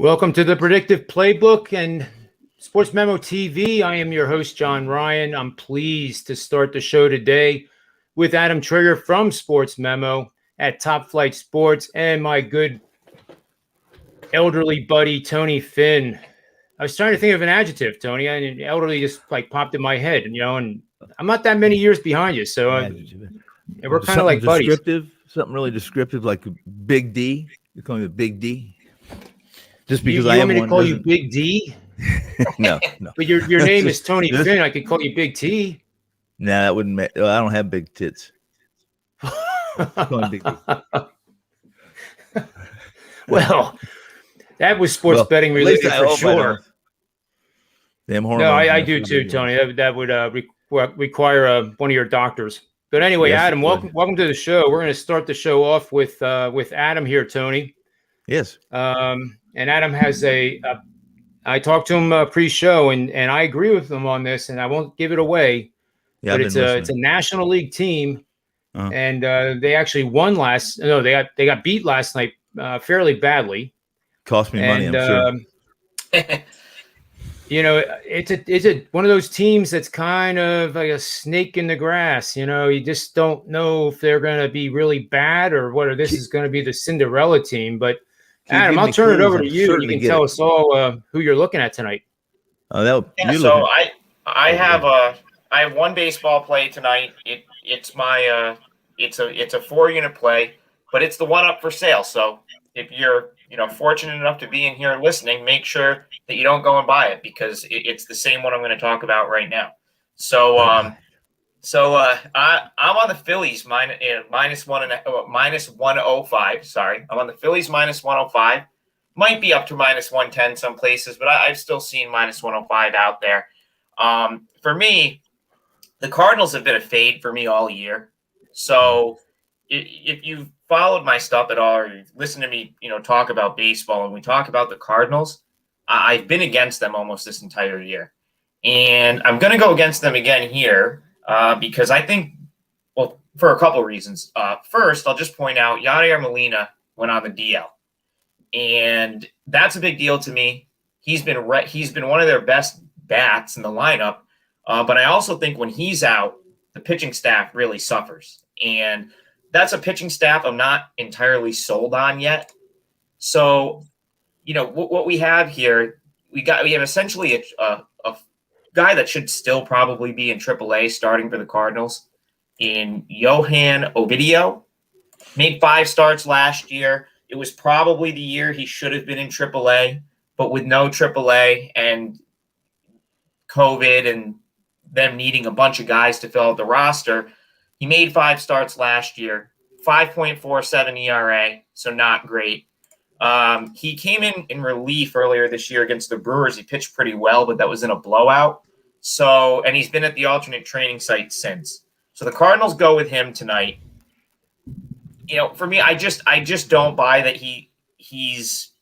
Welcome to the Predictive Playbook and SportsMemo TV. I am your host, John Ryan. I'm pleased to start the show today with Adam Trigger from SportsMemo at Top Flight Sports and my good elderly buddy, Tony Finn. I was trying to think of an adjective, Tony, and elderly just like popped in my head, and I'm not that many years behind you, so we're kind of like buddies. Something really descriptive, like Big D. You call me Big D? Just because you want me to call you Big D? No. But your name is Tony Finn. I could call you Big T. No, that wouldn't make. I don't have big tits. Big D. Well, that was sports betting related for sure. Damn hormones. No, I do too, Tony. That would require one of your doctors. But anyway, yes, Adam, welcome to the show. We're going to start the show off with Adam here, Tony. Yes. And Adam has I talked to him pre-show, and I agree with him on this, and I won't give it away. Yeah, but it's a National League team, and they actually won they got beat last night fairly badly. Cost me money, I'm sure. It's one of those teams that's kind of like a snake in the grass. You just don't know if they're going to be really bad or whether this is going to be the Cinderella team, but Adam, I'll turn it over to you. You can tell us all who you're looking at tonight. I have one baseball play tonight. It's a 4-unit play, but it's the one up for sale. So if you're fortunate enough to be in here listening, make sure that you don't go and buy it because it's the same one I'm going to talk about right now. So I'm on the Phillies minus 105. Sorry, I'm on the Phillies minus 105. Might be up to minus 110 some places, but I've still seen minus 105 out there. For me, the Cardinals have been a fade for me all year. So if you've followed my stuff at all, or you've listened to me, talk about baseball, and we talk about the Cardinals, I've been against them almost this entire year, and I'm going to go against them again here. Because I think, for a couple of reasons. First, I'll just point out Yadier Molina went on the DL, and that's a big deal to me. He's been one of their best bats in the lineup, but I also think when he's out, the pitching staff really suffers, and that's a pitching staff I'm not entirely sold on yet. So, what we have here, we have essentially a guy that should still probably be in AAA starting for the Cardinals in Johan Ovidio. Made 5 starts last year. It was probably the year he should have been in AAA, but with no AAA and COVID and them needing a bunch of guys to fill out the roster, he made 5 starts last year, 5.47 ERA, so not great. He came in relief earlier this year against the Brewers. He pitched pretty well, but that was in a blowout. So, and he's been at the alternate training site since. So the Cardinals go with him tonight. For me, I just don't buy that he's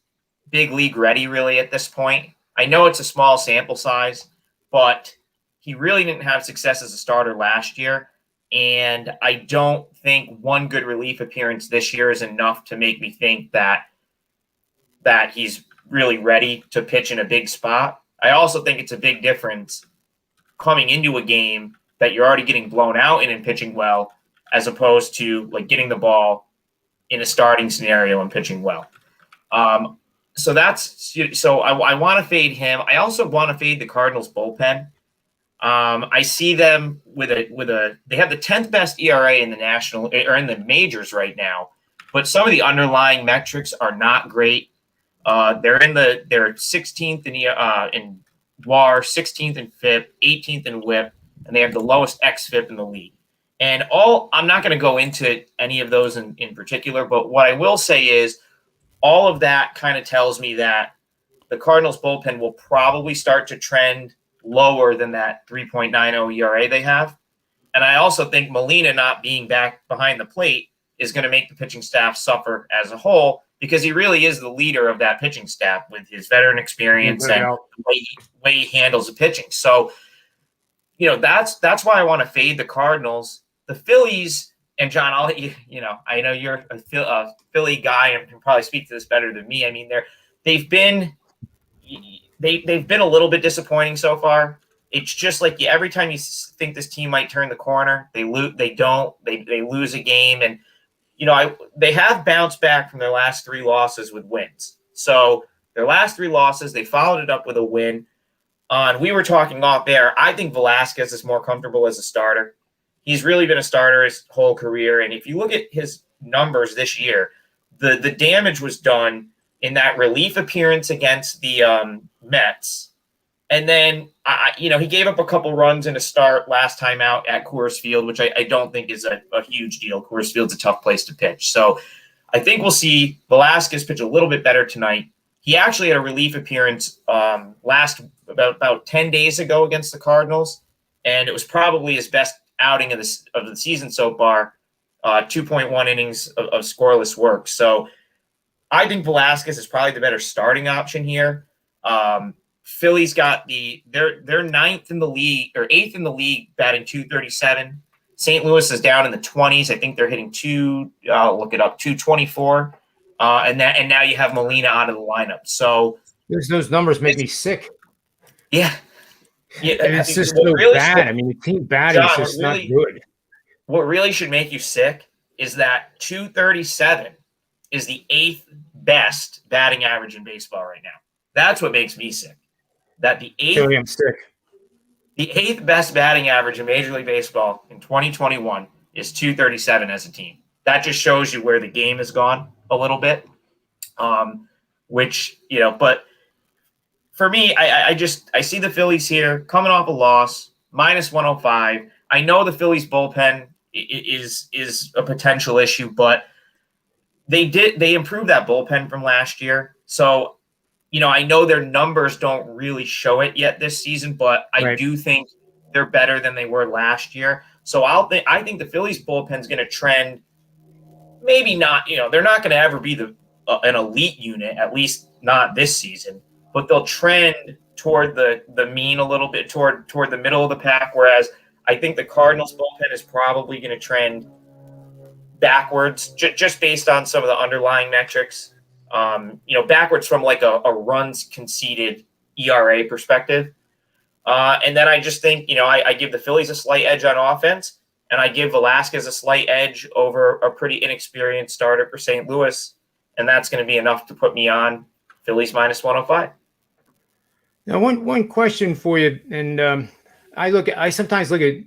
big league ready really at this point. I know it's a small sample size, but he really didn't have success as a starter last year. And I don't think one good relief appearance this year is enough to make me think that he's really ready to pitch in a big spot. I also think it's a big difference coming into a game that you're already getting blown out in and pitching well, as opposed to like getting the ball in a starting scenario and pitching well. So I want to fade him. I also want to fade the Cardinals bullpen. I see them with they have the 10th best ERA in the national or in the majors right now, but some of the underlying metrics are not great. They're 16th in WAR, 16th in FIP, 18th in WHIP, and they have the lowest xFIP in the league. And I'm not going to go into any of those in particular, but what I will say is all of that kind of tells me that the Cardinals bullpen will probably start to trend lower than that 3.90 ERA they have. And I also think Molina not being back behind the plate is going to make the pitching staff suffer as a whole, because he really is the leader of that pitching staff with his veteran experience and the way he handles the pitching. So, that's why I want to fade the Cardinals. The Phillies, and John, I'll let you, I know you're a Philly guy and can probably speak to this better than me. I mean, they've been a little bit disappointing so far. It's just like every time you think this team might turn the corner, they don't. They lose a game, and they have bounced back from their last 3 losses with wins. So their last 3 losses, they followed it up with a win. We were talking off air. I think Velasquez is more comfortable as a starter. He's really been a starter his whole career, and if you look at his numbers this year, the damage was done in that relief appearance against the Mets. And then, he gave up a couple runs in a start last time out at Coors Field, which I don't think is a huge deal. Coors Field's a tough place to pitch. So I think we'll see Velasquez pitch a little bit better tonight. He actually had a relief appearance about 10 days ago against the Cardinals, and it was probably his best outing of the season so far, 2.1 innings of scoreless work. So I think Velasquez is probably the better starting option here. Philly's got they're 9th in the league or 8th in the league batting .237. St. Louis is down in the 20s. I think they're hitting 224. And now you have Molina out of the lineup. So those numbers make me sick. Yeah. It's just so really bad. I mean, the team batting is just not good. What really should make you sick is that 237 is the 8th best batting average in baseball right now. That's what makes me sick. That the 8th, I'm sick. The 8th best batting average in Major League Baseball in 2021 is 237 as a team. That just shows you where the game has gone a little bit. But for me, I see the Phillies here coming off a loss, -105. I know the Phillies bullpen is a potential issue, but they improved that bullpen from last year. So, I know their numbers don't really show it yet this season, but I do think they're better than they were last year. So I think the Phillies bullpen is going to trend, maybe not, they're not going to ever be an elite unit, at least not this season, but they'll trend toward the mean a little bit, toward the middle of the pack. Whereas I think the Cardinals bullpen is probably going to trend backwards, just based on some of the underlying metrics. Backwards from like a runs conceded ERA perspective. And then I just think, I give the Phillies a slight edge on offense, and I give Velasquez a slight edge over a pretty inexperienced starter for St. Louis. And that's going to be enough to put me on Phillies -105. Now, one question for you, and I sometimes look at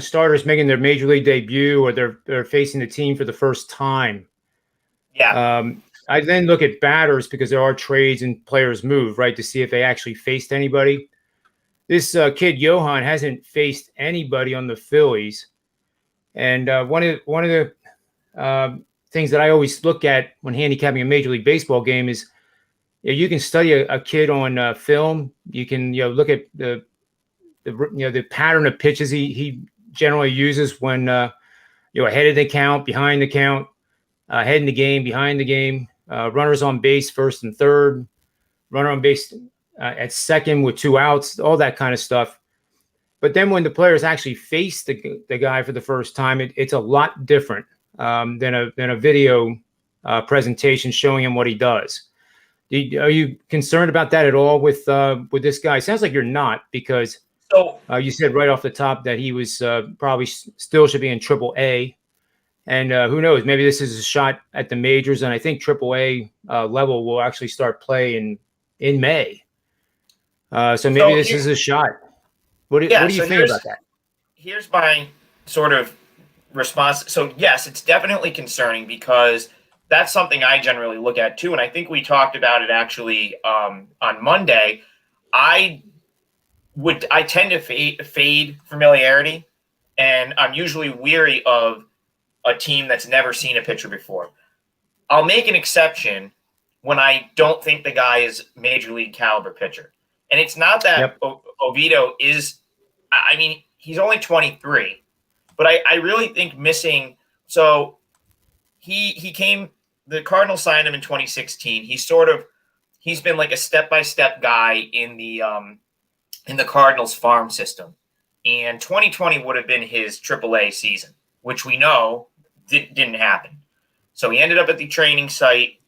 starters making their major league debut, or they're facing the team for the first time. Yeah. I then look at batters, because there are trades and players move, right, to see if they actually faced anybody. This kid Johan hasn't faced anybody on the Phillies, and one of the things that I always look at when handicapping a Major League Baseball game is, you can study a kid on film. You can look at the pattern of pitches he generally uses when ahead of the count, behind the count, ahead in the game, behind the game. Runners on base, first and third, runner on base at second with 2 outs, all that kind of stuff. But then when the players actually face the guy for the first time, it's a lot different than a video presentation showing him what he does. Are you concerned about that at all with this guy? It sounds like you're not, because you said right off the top that he was probably still should be in Triple-A. And who knows? Maybe this is a shot at the majors, and I think Triple-A level will actually start play in May. So maybe this is a shot. What do you think about that? Here's my sort of response. So yes, it's definitely concerning, because that's something I generally look at too, and I think we talked about it actually on Monday. I tend to fade familiarity, and I'm usually weary of a team that's never seen a pitcher before. I'll make an exception when I don't think the guy is major league caliber pitcher. And it's not that Oviedo is, I mean, he's only 23, but I really think missing. So he came, the Cardinals signed him in 2016. He's been like a step-by-step guy in the Cardinals farm system. And 2020 would have been his AAA season, which we know didn't happen. So he ended up at the training site.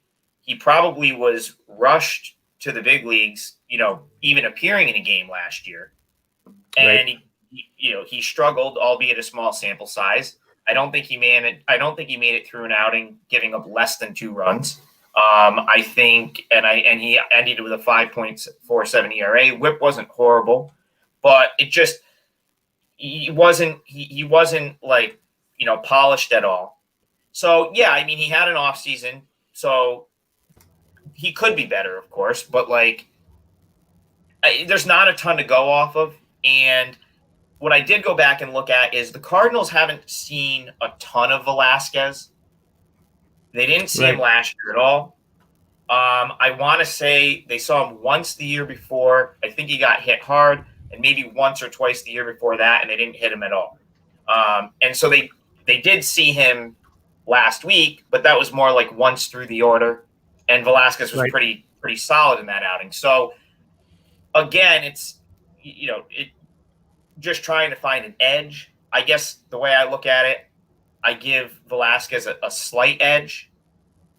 He probably was rushed to the big leagues, even appearing in a game last year. And he struggled, albeit a small sample size. I don't think he made it through an outing, giving up less than 2 runs. I think, and he ended with a 5.47 ERA. WHIP wasn't horrible, but it just he wasn't like polished at all. So yeah, I mean, he had an off season, so he could be better, of course, but there's not a ton to go off of. And what I did go back and look at is the Cardinals haven't seen a ton of Velasquez. They didn't see him last year at all. I want to say they saw him once the year before. I think he got hit hard, and maybe once or twice the year before that, and they didn't hit him at all. And so they did see him last week, but that was more like once through the order, and Velasquez was pretty solid in that outing. So again, it's just trying to find an edge. I guess the way I look at it, I give Velasquez a slight edge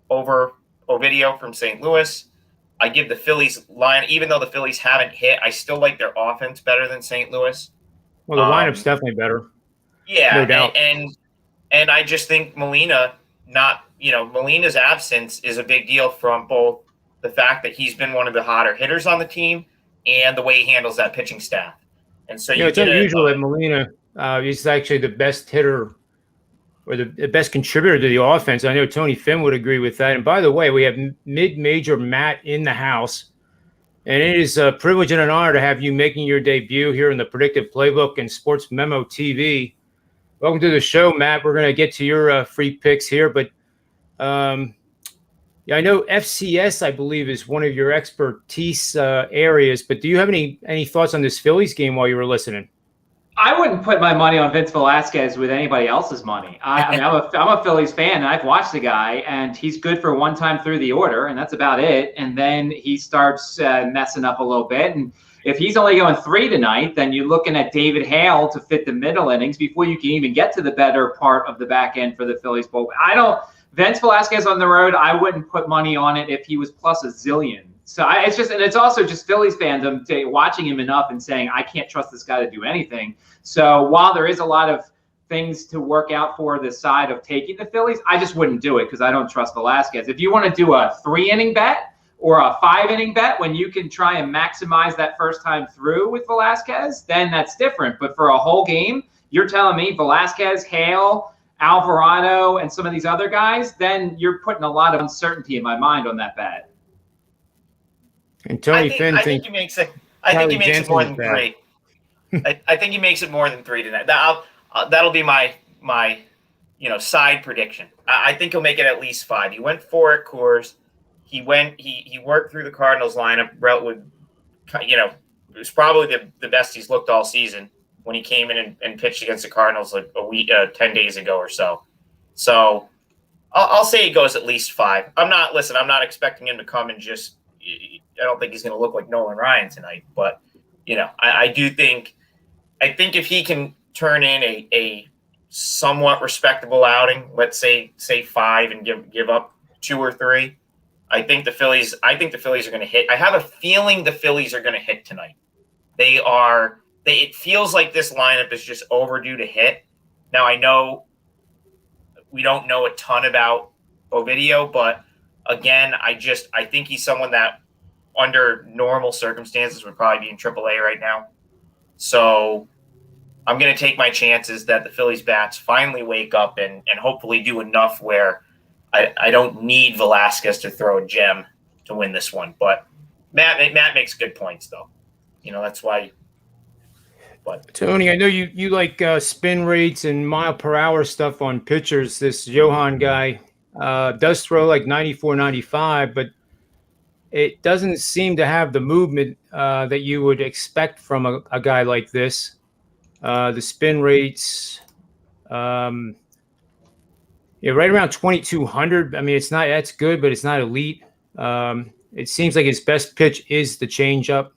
over Ovidio from St. Louis. I give the Phillies line, even though the Phillies haven't hit, I still like their offense better than St. Louis. Well, the lineup's definitely better. Yeah, no doubt. And I just think Molina's absence is a big deal from both the fact that he's been one of the hotter hitters on the team and the way he handles that pitching staff. And so it's unusual that Molina is actually the best hitter or the best contributor to the offense. I know Tony Finn would agree with that. And by the way, we have mid-major Matt in the house. And it is a privilege and an honor to have you making your debut here in the Predictive Playbook and SportsMemo TV. Welcome to the show, Matt. We're going to get to your free picks here. But I know FCS, I believe, is one of your expertise areas. But do you have any thoughts on this Phillies game while you were listening? I wouldn't put my money on Vince Velasquez with anybody else's money. I mean, I'm a Phillies fan, and I've watched the guy, and he's good for one time through the order, and that's about it. And then he starts messing up a little bit. And if he's only going 3 tonight, then you're looking at David Hale to fit the middle innings before you can even get to the better part of the back end for the Phillies. But Vince Velasquez on the road, I wouldn't put money on it if he was plus a zillion. So it's also just Phillies fandom watching him enough and saying, I can't trust this guy to do anything. So while there is a lot of things to work out for the side of taking the Phillies, I just wouldn't do it because I don't trust Velasquez. If you want to do a 3-inning bet or a 5-inning bet when you can try and maximize that first time through with Velasquez, then that's different. But for a whole game, you're telling me Velasquez, Hale, Alvarado, and some of these other guys, then you're putting a lot of uncertainty in my mind on that bet. And Tony Finn I think he makes it. I think he makes it more than 3. I think he makes it more than 3 tonight. That'll be my side prediction. I think he'll make it at least 5. He went 4 at Coors. He worked through the Cardinals lineup. It was probably the best he's looked all season when he came in and pitched against the Cardinals like a week, 10 days ago or so. So I'll say he goes at least 5. I'm not expecting him to come and just. I don't think he's going to look like Nolan Ryan tonight, but I think if he can turn in a somewhat respectable outing, let's say 5 and give up 2 or 3, I think the Phillies are going to hit. I have a feeling the Phillies are going to hit tonight. It feels like this lineup is just overdue to hit. Now I know we don't know a ton about Ovidio, but again, I think he's someone that under normal circumstances would probably be in AAA right now. So I'm going to take my chances that the Phillies bats finally wake up and hopefully do enough where I don't need Velasquez to throw a gem to win this one. But Matt makes good points, though. That's why. But Tony, I know you like spin rates and mile per hour stuff on pitchers. This Johan guy does throw like 94, 95, but it doesn't seem to have the movement that you would expect from a guy like this. The spin rates, right around 2,200. I mean, that's good, but it's not elite. It seems like his best pitch is the changeup.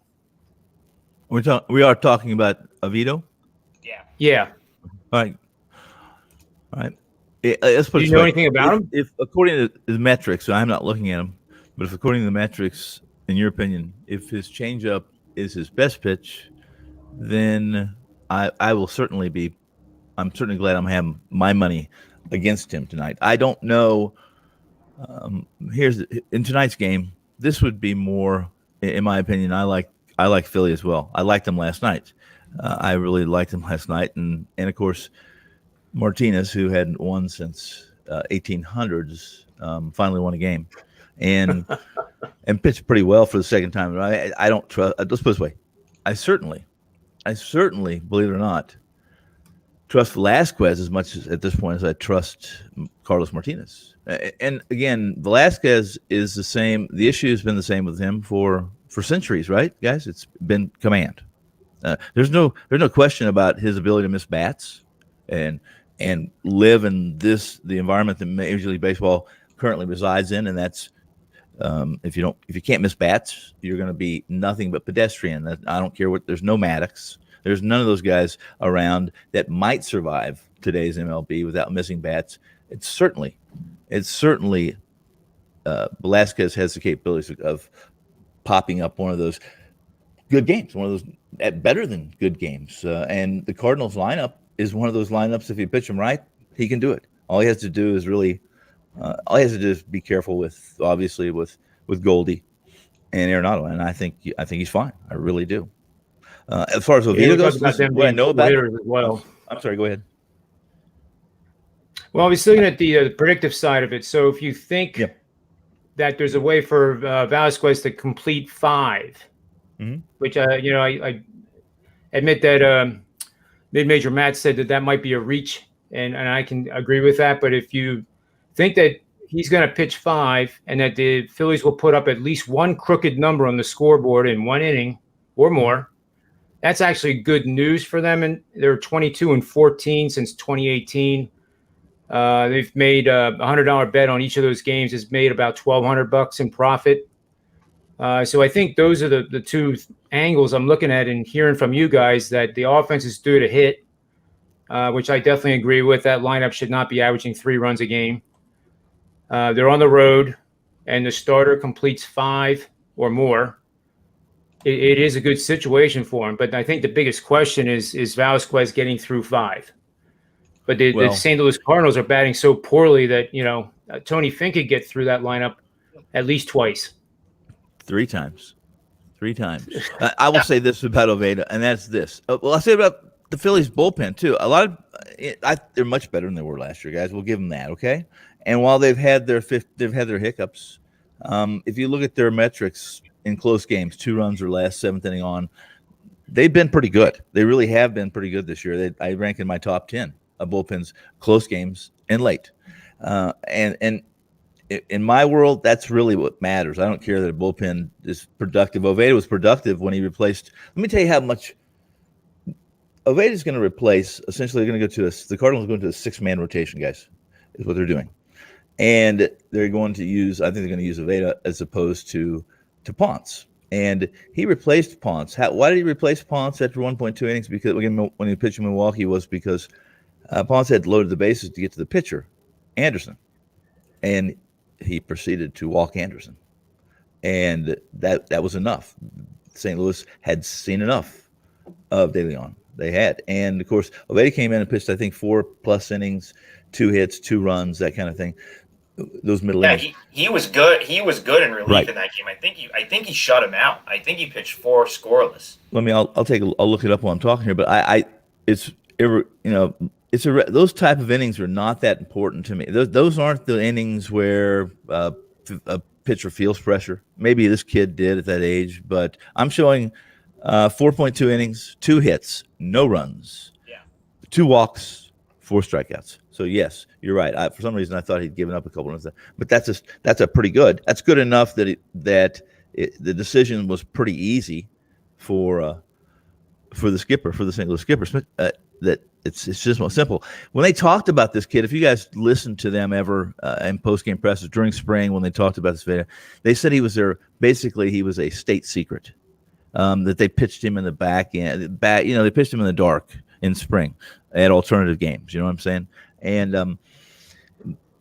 We are talking about Oviedo. Yeah. All right. Let's put Do you know anything about him? If according to the metrics, so I'm not looking at him, but if according to the metrics, in your opinion, if his changeup is his best pitch, then I will certainly be. I'm certainly glad I'm having my money against him tonight. I don't know. In tonight's game, this would be more, in my opinion. I like Philly as well. I liked them last night. I really liked them last night, and of course, Martinez, who hadn't won since 1800s, finally won a game, and pitched pretty well for the second time. I don't trust. Let's put it this way: I certainly, believe it or not, trust Velasquez as much at this point as I trust Carlos Martinez. And again, Velasquez is the same. The issue has been the same with him for centuries, right, guys? It's been command. There's no question about his ability to miss bats and live in the environment that Major League Baseball currently resides in, and that's if you can't miss bats, you're going to be nothing but pedestrian. I don't care what. There's no Maddox. There's none of those guys around that might survive today's MLB without missing bats. It's certainly Velasquez has the capabilities of popping up one of those good games, one of those better than good games. And the Cardinals lineup is one of those lineups. If you pitch him right, he can do it. All he has to do is be careful with Goldie and Arenado, and I think he's fine. I really do. As far as Oviedo goes, what I know about it as well. I'm sorry. Go ahead. Well, I was looking at the predictive side of it. So if you think that there's a way for Velasquez to complete 5, which I admit that mid-major Matt said that might be a reach, and I can agree with that. But if you think that he's going to pitch 5 and that the Phillies will put up at least one crooked number on the scoreboard in one inning or more, that's actually good news for them. And they're 22-14 since 2018. They've made a $100 bet on each of those games has made about $1,200 in profit. So I think those are the two angles I'm looking at and hearing from you guys, that the offense is due to hit, which I definitely agree with. That lineup should not be averaging 3 runs a game. They're on the road, and the starter completes 5 or more. It is a good situation for him. But I think the biggest question is Velasquez getting through 5? But the St. Louis Cardinals are batting so poorly that, Tony Fink could get through that lineup at least twice. 3 times. I will say this about Oviedo, and that's this. Well, I'll say about the Phillies bullpen too. They're much better than they were last year, guys. We'll give them that, okay? And while they've had their hiccups, if you look at their metrics in close games, 2 runs or less, 7th inning on, they've been pretty good. They really have been pretty good this year. I rank in my top 10 of bullpens, close games and late. And in my world, that's really what matters. I don't care that a bullpen is productive. Oviedo was productive when he replaced. Let me tell you how much Oviedo is going to replace. Essentially, they're going to go to the Cardinals are going to a 6-man rotation, guys, is what they're doing. And they're going to use, I think they're going to use Oviedo as opposed to Ponce. And he replaced Ponce. Why did he replace Ponce after 1.2 innings? Because when he pitched in Milwaukee was because Ponce had loaded the bases to get to the pitcher, Anderson. And he proceeded to walk Anderson. And that was enough. St. Louis had seen enough of De Leon. They had. And, of course, Oviedo came in and pitched, I think, 4+ innings, 2 hits, 2 runs, that kind of thing. Those middle innings. He was good. He was good in relief in that game. I think he shut him out. I think he pitched 4 scoreless. I'll look it up while I'm talking here. But those type of innings are not that important to me. Those aren't the innings where a pitcher feels pressure. Maybe this kid did at that age, but I'm showing 4.2 innings, 2 hits, no runs, 2 walks, 4 strikeouts. So yes, you're right. For some reason, I thought he'd given up a couple runs, but that's a pretty good. That's good enough that the decision was pretty easy for the skipper, for the St. Louis skipper, that it's just more simple. When they talked about this kid, if you guys listened to them ever in post-game presses during spring when they talked about this video, they said he was he was a state secret, that they pitched him in the they pitched him in the dark in spring at alternative games. You know what I'm saying? And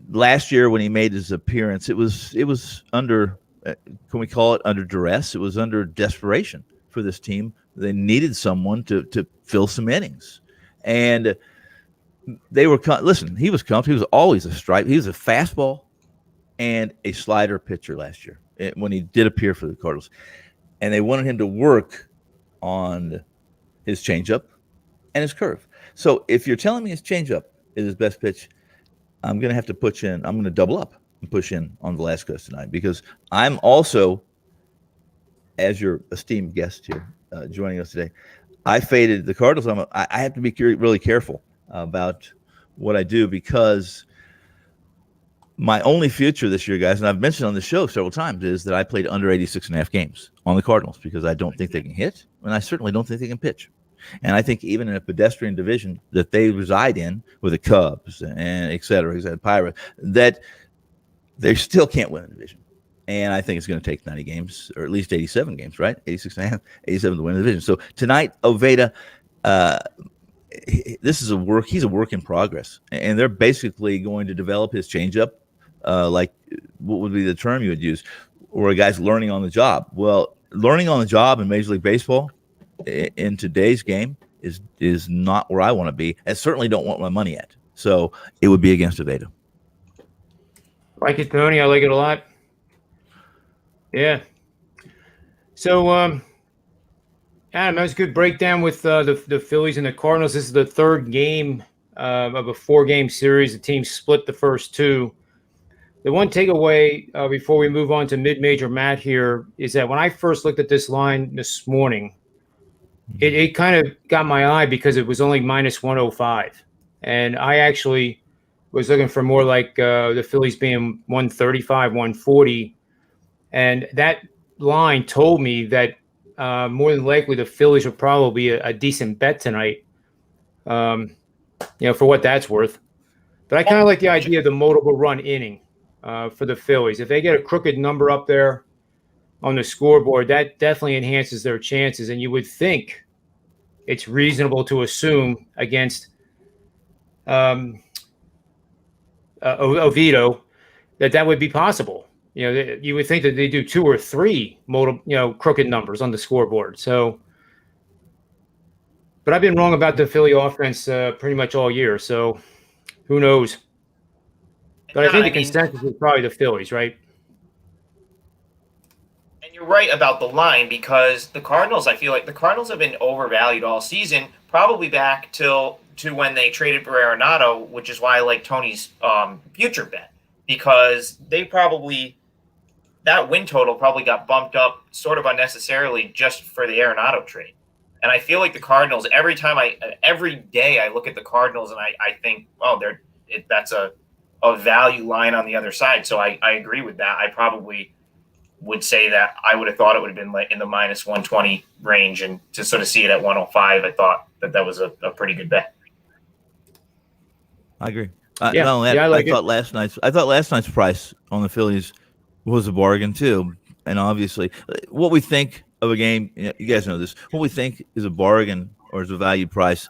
last year when he made his appearance, it was under, can we call it under duress? It was under desperation for this team. They needed someone to fill some innings. And they were, listen, he was comfortable. He was always a stripe. He was a fastball and a slider pitcher last year when he did appear for the Cardinals. And they wanted him to work on his changeup and his curve. So if you're telling me his changeup is his best pitch, I'm going to have to I'm going to double up and push in on Velasquez tonight, because I'm also, as your esteemed guest here joining us today, I faded the Cardinals. I have to be really careful about what I do, because my only future this year, guys, and I've mentioned on the show several times, is that I played under 86.5 games on the Cardinals, because I don't think they can hit, and I certainly don't think they can pitch. And I think even in a pedestrian division that they reside in, with the Cubs and et cetera, Pirates, that they still can't win the division. And I think it's going to take 90 games, or at least 87 games, right? 86.5, 87 to win the division. So tonight, Oveda, he's a work in progress. And they're basically going to develop his changeup, like what would be the term you would use, or a guy's learning on the job. Well, learning on the job in Major League Baseball in today's game is not where I want to be. I certainly don't want my money at. So it would be against Oveda. Like it, Tony. I like it a lot. Yeah. So, Adam, that was a good breakdown with the Phillies and the Cardinals. This is the third game of a 4-game series. The team split the first two. The one takeaway before we move on to mid-major Matt here is that when I first looked at this line this morning, it kind of got my eye because it was only minus 105. And I actually was looking for more like the Phillies being 135, 140. And that line told me that more than likely the Phillies would probably be a decent bet tonight, for what that's worth. But I kind of like the idea of the multiple run inning for the Phillies. If they get a crooked number up there on the scoreboard, that definitely enhances their chances. And you would think it's reasonable to assume against Oviedo that would be possible. You would think that they do 2 or 3 crooked numbers on the scoreboard. So, but I've been wrong about the Philly offense pretty much all year. So, who knows? But I think the consensus is probably the Phillies, right? And you're right about the line, because the Cardinals, I feel like the Cardinals have been overvalued all season, probably back to when they traded for Arenado, which is why I like Tony's future bet, because that win total probably got bumped up sort of unnecessarily just for the Arenado trade. And I feel like the Cardinals, every day I look at the Cardinals and I think, oh, that's a value line on the other side. So I agree with that. I probably would say that I would have thought it would have been like in the minus 120 range, and to sort of see it at 105, I thought that was a pretty good bet. I agree. I thought last night's price on the Phillies was a bargain too. And obviously, what we think of a game, you guys know this, what we think is a bargain or is a value price,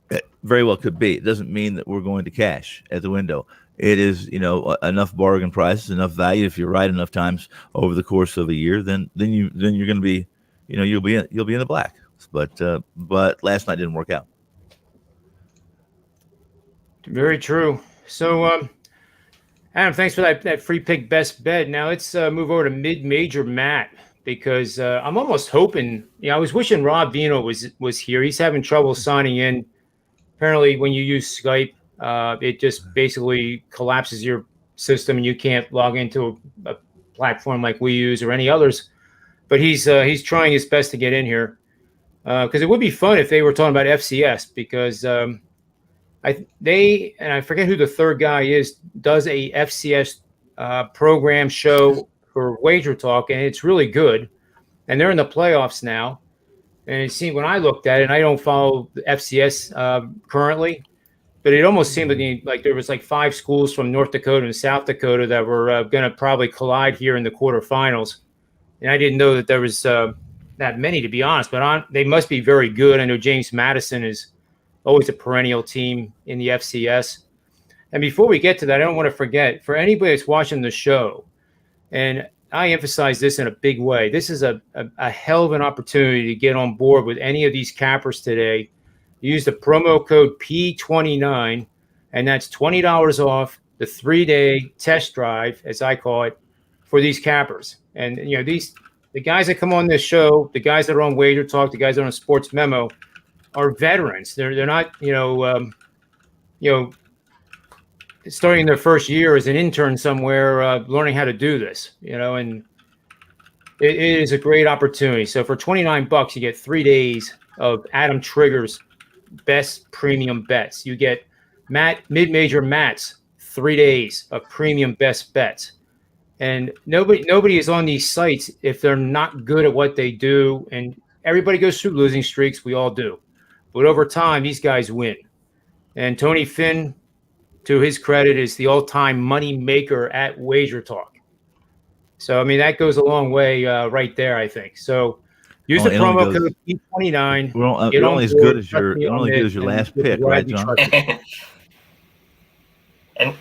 it very well could be. It doesn't mean that we're going to cash at the window. It is, enough bargain prices, enough value. If you're right enough times over the course of a year, then you're going to be, you'll be in the black. But last night didn't work out. Very true. So, Adam, thanks for that free pick best bet. Now let's move over to mid-major Matt, because I'm almost hoping, I was wishing Rob Vino was here. He's having trouble signing in. Apparently, when you use Skype, it just basically collapses your system and you can't log into a platform like we use or any others. But he's trying his best to get in here, because it would be fun if they were talking about FCS, because I forget who the third guy is, does a FCS program show for WagerTalk, and it's really good. And they're in the playoffs now. And it seemed when I looked at it, and I don't follow the FCS currently, but it almost seemed like there was like 5 schools from North Dakota and South Dakota that were going to probably collide here in the quarterfinals. And I didn't know that there was that many, to be honest, but they must be very good. I know James Madison is always a perennial team in the FCS. And before we get to that, I don't want to forget, for anybody that's watching the show, and I emphasize this in a big way, this is a hell of an opportunity to get on board with any of these cappers today. Use the promo code P29, and that's $20 off the 3-day test drive, as I call it, for these cappers. And the guys that come on this show, the guys that are on WagerTalk, the guys that are on SportsMemo, are veterans. They're not starting their first year as an intern somewhere, learning how to do this. And it is a great opportunity. So for $29, you get 3 days of Adam Trigger's best premium bets. You get mid-major Matt's 3 days of premium best bets. And nobody is on these sites if they're not good at what they do. And everybody goes through losing streaks. We all do. But over time, these guys win. And Tony Finn, to his credit, is the all-time money maker at WagerTalk. So, I mean, that goes a long way right there, I think. So use the promo code P29. You're only as good as your last pick, right, John?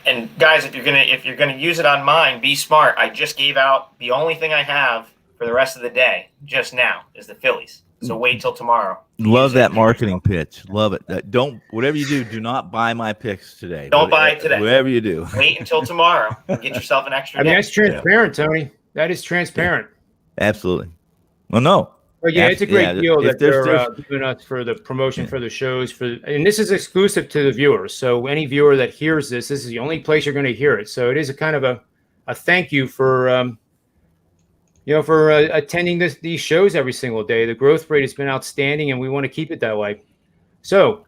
And guys, if you're gonna use it on mine, be smart. I just gave out the only thing I have for the rest of the day just now is the Phillies. So wait till tomorrow. Love that marketing pitch. Love it. Whatever you do not buy my picks today. Don't buy it today. Whatever you do. Wait until tomorrow and get yourself an extra day. That's transparent, Tony. That is transparent. Absolutely. Well, no. But yeah, it's a great deal that they're giving us for the promotion for the shows. And this is exclusive to the viewers. So any viewer that hears this is the only place you're going to hear it. So it is a kind of a thank you for attending these shows every single day. The growth rate has been outstanding, and we want to keep it that way. So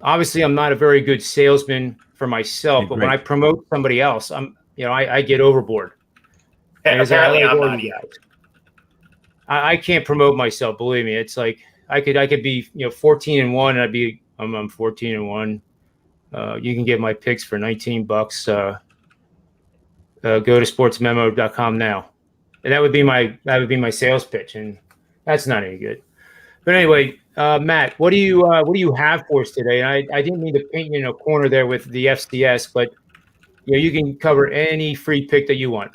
obviously, I'm not a very good salesman for myself, but when I promote somebody else, I get overboard. Apparently, I'm not either. I can't promote myself. Believe me, it's like I could be 14-1, and I'm 14-1. You can get my picks for $19. Go to sportsmemo.com now. And that would be my sales pitch, and that's not any good. But anyway, Matt, what do you have for us today? And I didn't mean to paint you in a corner there with the FCS, but you can cover any free pick that you want.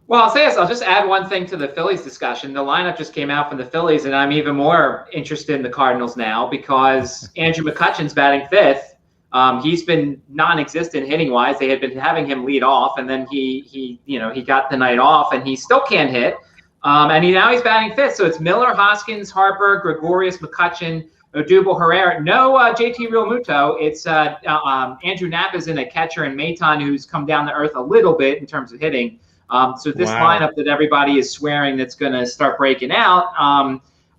Well, I'll say this. I'll just add one thing to the Phillies discussion. The lineup just came out from the Phillies, and I'm even more interested in the Cardinals now because Andrew McCutchen's batting 5th. He's been non-existent hitting-wise. They had been having him lead off, and then he got the night off, and he still can't hit. And now he's batting 5th. So it's Miller, Hoskins, Harper, Gregorius, McCutchen, Odubel, Herrera. No JT Realmuto. It's Andrew Knapp is in a catcher, and Maton, who's come down to earth a little bit in terms of hitting. So this lineup that everybody is swearing that's going to start breaking out.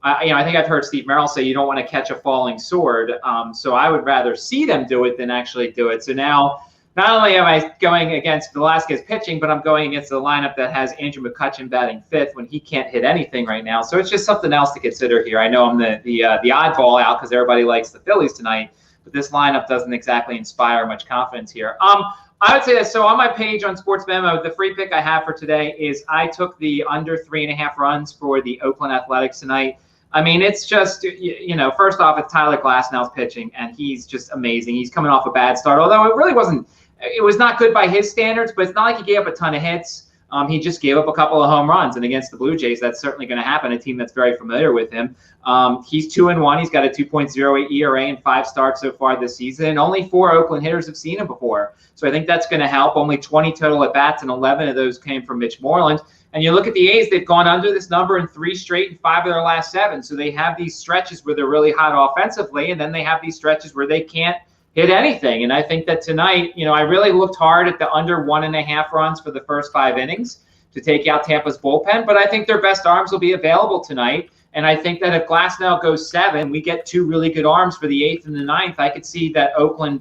I think I've heard Steve Merrill say you don't want to catch a falling sword. So I would rather see them do it than actually do it. So now, not only am I going against Velasquez pitching, but I'm going against a lineup that has Andrew McCutchen batting 5th when he can't hit anything right now. So it's just something else to consider here. I know I'm the oddball out because everybody likes the Phillies tonight, but this lineup doesn't exactly inspire much confidence here. I would say that. So on my page on SportsMemo, the free pick I have for today is I took the under 3.5 runs for the Oakland Athletics tonight. I mean, it's just, first off, it's Tyler Glasnow's pitching, and he's just amazing. He's coming off a bad start, although it was not good by his standards, but it's not like he gave up a ton of hits. He just gave up a couple of home runs, and against the Blue Jays, that's certainly going to happen, a team that's very familiar with him. He's 2-1. He's got a 2.08 ERA in 5 starts so far this season. Only 4 Oakland hitters have seen him before, so I think that's going to help. Only 20 total at-bats, and 11 of those came from Mitch Moreland. And you look at the A's, they've gone under this number in 3 straight and 5 of their last 7. So they have these stretches where they're really hot offensively, and then they have these stretches where they can't hit anything. And I think that tonight, I really looked hard at the under 1.5 runs for the first 5 innings to take out Tampa's bullpen. But I think their best arms will be available tonight. And I think that if Glasnow goes 7, we get 2 really good arms for the 8th and the 9th. I could see that Oakland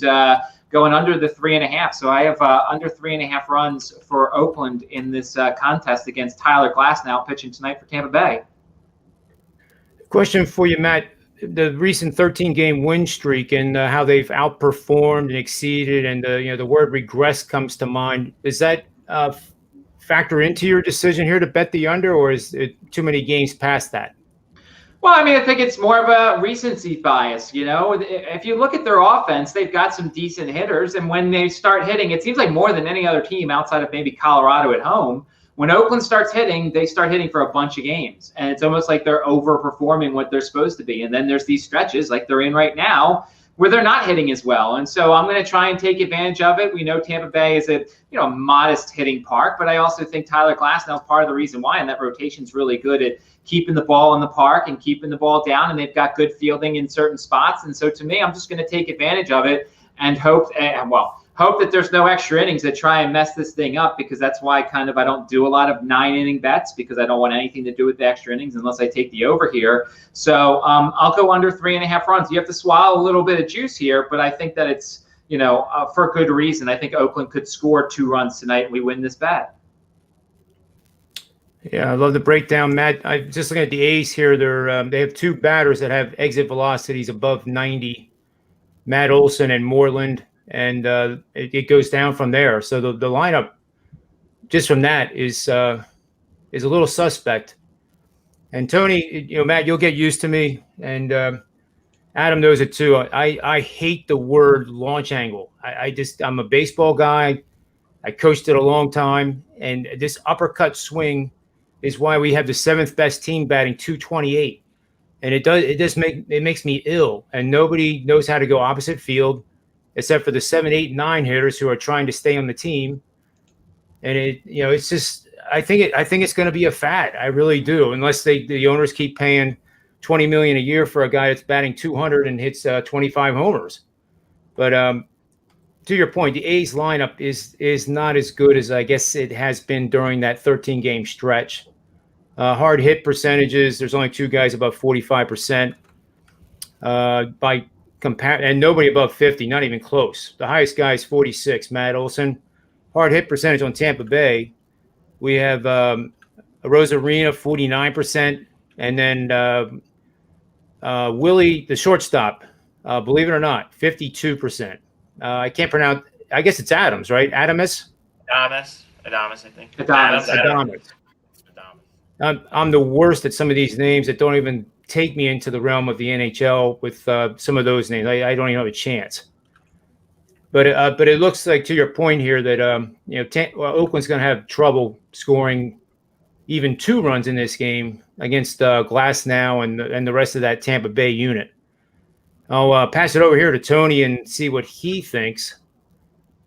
going under the 3.5. So I have under 3.5 runs for Oakland in this contest against Tyler Glasnow pitching tonight for Tampa Bay. Question for you, Matt. The recent 13-game win streak and how they've outperformed and exceeded, and the word regress comes to mind. Does that factor into your decision here to bet the under, or is it too many games past that? Well, I mean, I think it's more of a recency bias. If you look at their offense, they've got some decent hitters, and when they start hitting, it seems like more than any other team outside of maybe Colorado at home. When Oakland starts hitting, they start hitting for a bunch of games, and it's almost like they're overperforming what they're supposed to be. And then there's these stretches like they're in right now where they're not hitting as well. And so I'm going to try and take advantage of it. We know Tampa Bay is a modest hitting park, but I also think Tyler Glasnow is part of the reason why, and that rotation's really good at keeping the ball in the park and keeping the ball down, and they've got good fielding in certain spots. And so to me, I'm just going to take advantage of it and hope that there's no extra innings that try and mess this thing up, because that's why I don't do a lot of 9-inning bets, because I don't want anything to do with the extra innings unless I take the over here. So I'll go under 3.5 runs. You have to swallow a little bit of juice here, but I think that it's, for good reason. I think Oakland could score 2 runs tonight and we win this bet. Yeah, I love the breakdown, Matt. I'm just looking at the A's here. They have 2 batters that have exit velocities above 90, Matt Olson and Moreland. And it goes down from there. So the lineup, just from that, is a little suspect. And Tony, Matt, you'll get used to me, and Adam knows it too. I hate the word launch angle. I'm a baseball guy. I coached it a long time, and this uppercut swing is why we have the 7th best team batting .228, and it makes me ill. And nobody knows how to go opposite field, except for the 7, 8, 9 hitters who are trying to stay on the team. And it's just, I think it's going to be a fad. I really do, unless the owners keep paying $20 million a year for a guy that's batting 200 and hits 25 homers. But to your point, the A's lineup is not as good as I guess it has been during that 13-game stretch. Hard hit percentages, there's only 2 guys above 45%. And nobody above 50, not even close. The highest guy is 46, Matt Olson. Hard hit percentage on Tampa Bay, we have Rosarina, 49%, and then Willie, the shortstop, believe it or not, 52%. I can't pronounce. I guess it's Adams, right? Adamus, I think. Adamus. I'm the worst at some of these names that don't even take me into the realm of the NHL with some of those names. I don't even have a chance. But it looks like, to your point here, that Oakland's going to have trouble scoring even 2 runs in this game against Glasnow and the rest of that Tampa Bay unit. I'll pass it over here to Tony and see what he thinks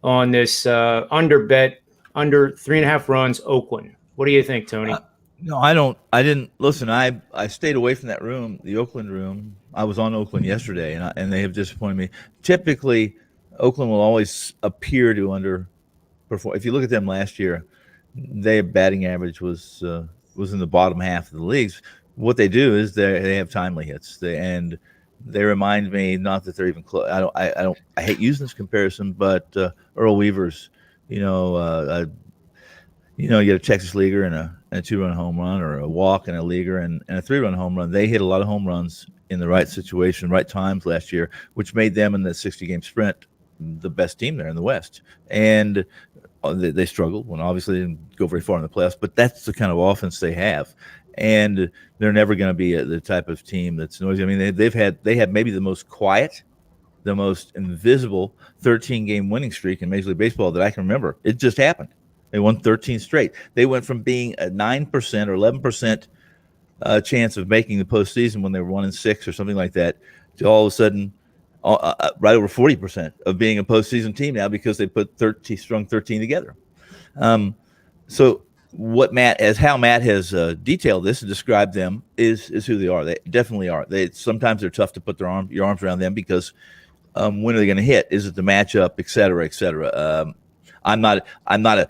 on this under bet, under 3.5 runs, Oakland. What do you think, Tony? No, I don't. I didn't listen. I stayed away from that room, the Oakland room. I was on Oakland yesterday, and they have disappointed me. Typically, Oakland will always appear to underperform. If you look at them last year, their batting average was in the bottom half of the leagues. What they do is they have timely hits, and they remind me, not that they're even close. I hate using this comparison, but Earl Weaver's, you get a Texas leaguer and a 2-run home run, or a walk and a leaguer and a 3-run home run. They hit a lot of home runs in the right situation, right times last year, which made them in the 60-game sprint the best team there in the West. And they struggled when obviously they didn't go very far in the playoffs, but that's the kind of offense they have. And they're never going to be the type of team that's noisy. I mean, they have maybe the most quiet, the most invisible 13-game winning streak in Major League Baseball that I can remember. It just happened. They won 13 straight. They went from being a 9% or 11% chance of making the postseason when they were 1-6 or something like that, to all of a sudden right over 40% of being a postseason team now, because they strung 13 together. So how Matt has detailed this and described them is who they are. They definitely are. Sometimes they're tough to put your arms around them, because when are they going to hit? Is it the matchup, et cetera, et cetera? I'm not a.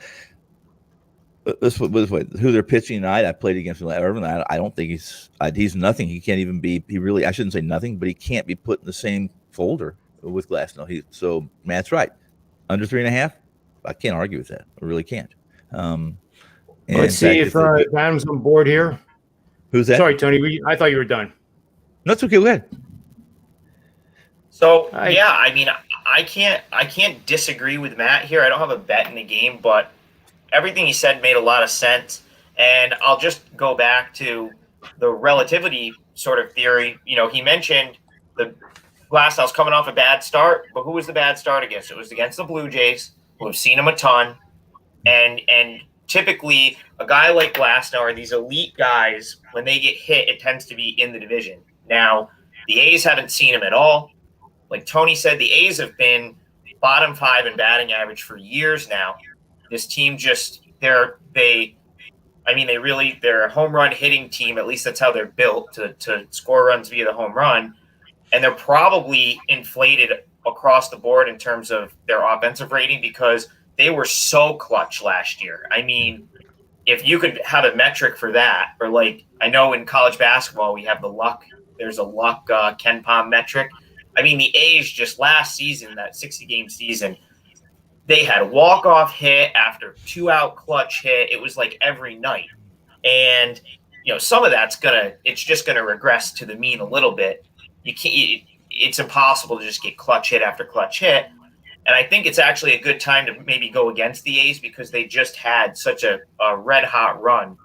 This way, who they're pitching tonight. I played against Irvin. I don't think he's nothing. He can't even be. I shouldn't say nothing, but he can't be put in the same folder with Glasnow. So Matt's right. under 3.5. I can't argue with that. I really can't. And Let's in see fact, if Adam's on board here. Who's that? Sorry, Tony. I thought you were done. No, it's okay. Go ahead. So yeah, I mean, I can't disagree with Matt here. I don't have a bet in the game, but everything he said made a lot of sense. And I'll just go back to the relativity sort of theory. You know, he mentioned the Glasnow's coming off a bad start, but who was the bad start against? It was against the Blue Jays, who have seen him a ton. And typically, a guy like Glasnow or these elite guys, when they get hit, it tends to be in the division. Now, the A's haven't seen him at all. Like Tony said, the A's have been bottom 5 in batting average for years now. This team they're a home run hitting team. At least that's how they're built to score runs via the home run. And they're probably inflated across the board in terms of their offensive rating because they were so clutch last year. I mean, if you could have a metric for that, or like I know in college basketball we have the luck. There's a luck Ken Pom metric. I mean, the A's just last season, that 60-game season, they had walk-off hit after 2-out clutch hit. It was like every night. And, you know, some of that's it's just going to regress to the mean a little bit. It's impossible to just get clutch hit after clutch hit. And I think it's actually a good time to maybe go against the A's because they just had such a red-hot run,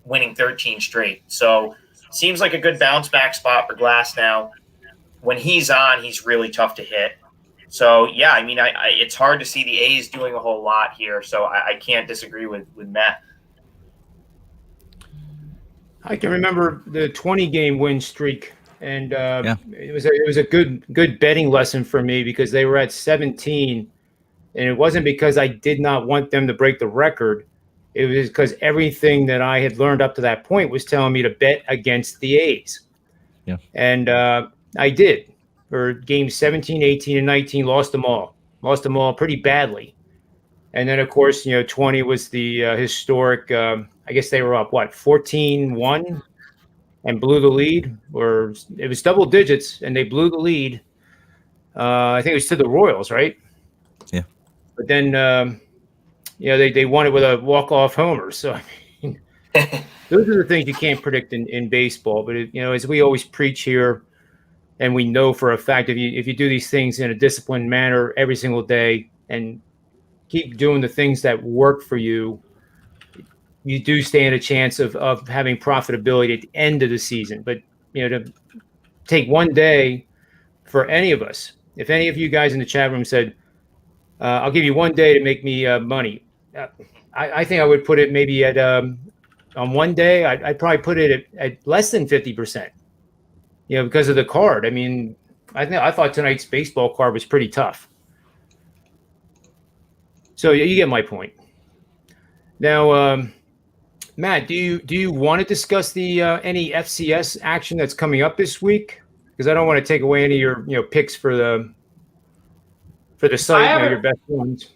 winning 13 straight. So seems like a good bounce-back spot for Glasnow. When he's on, he's really tough to hit. So, yeah, I mean, it's hard to see the A's doing a whole lot here, so I can't disagree with Matt. I can remember the 20-game win streak, and it was a good betting lesson for me because they were at 17, and it wasn't because I did not want them to break the record. It was because everything that I had learned up to that point was telling me to bet against the A's. Yeah. And I did. For games 17, 18, and 19, lost them all pretty badly. And then, of course, 20 was the historic, I guess they were up, 14-1 and blew the lead, or it was double digits, and they blew the lead. I think it was to the Royals, right? Yeah. But then, they won it with a walk-off homer. So, I mean, those are the things you can't predict in baseball. But, as we always preach here, and we know for a fact if you do these things in a disciplined manner every single day and keep doing the things that work for you, you do stand a chance of having profitability at the end of the season. But, to take one day for any of us, if any of you guys in the chat room said, I'll give you one day to make me money, I think I would put it maybe at on one day, I'd probably put it at less than 50%. Because of the card. I mean, I thought tonight's baseball card was pretty tough. So you get my point. Now, Matt, do you want to discuss the any FCS action that's coming up this week? Because I don't want to take away any of your picks for the site, your best ones.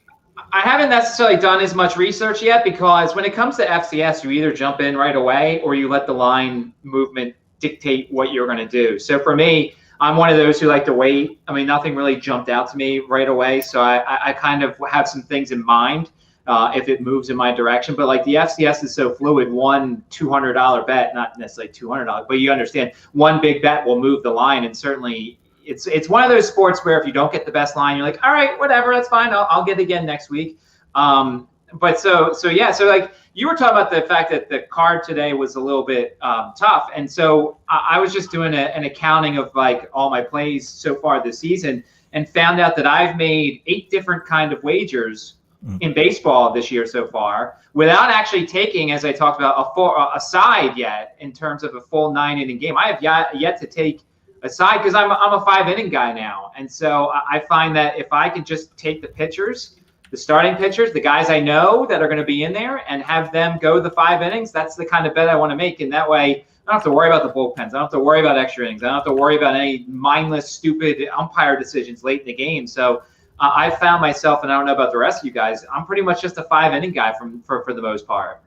I haven't necessarily done as much research yet because when it comes to FCS, you either jump in right away or you let the line movement dictate what you're going to do. So for me, I'm one of those who like to wait. I mean, nothing really jumped out to me right away. So I kind of have some things in mind if it moves in my direction. But like the FCS is so fluid, one $200 bet, not necessarily $200, but you understand one big bet will move the line. And certainly it's one of those sports where if you don't get the best line, you're like, all right, whatever, that's fine. I'll get it again next week. But so like you were talking about the fact that the card today was a little bit tough. And so I was just doing an accounting of like all my plays so far this season and found out that I've made 8 different kind of wagers in baseball this year so far without actually taking, as I talked about, a side yet in terms of a full 9-inning game. I have yet to take a side because I'm a 5-inning guy now. And so I find that if I can just take the pitchers, the starting pitchers, the guys I know that are going to be in there and have them go the 5 innings, that's the kind of bet I want to make. And that way I don't have to worry about the bullpens. I don't have to worry about extra innings. I don't have to worry about any mindless, stupid umpire decisions late in the game. So I found myself, and I don't know about the rest of you guys, I'm pretty much just a 5-inning guy for the most part.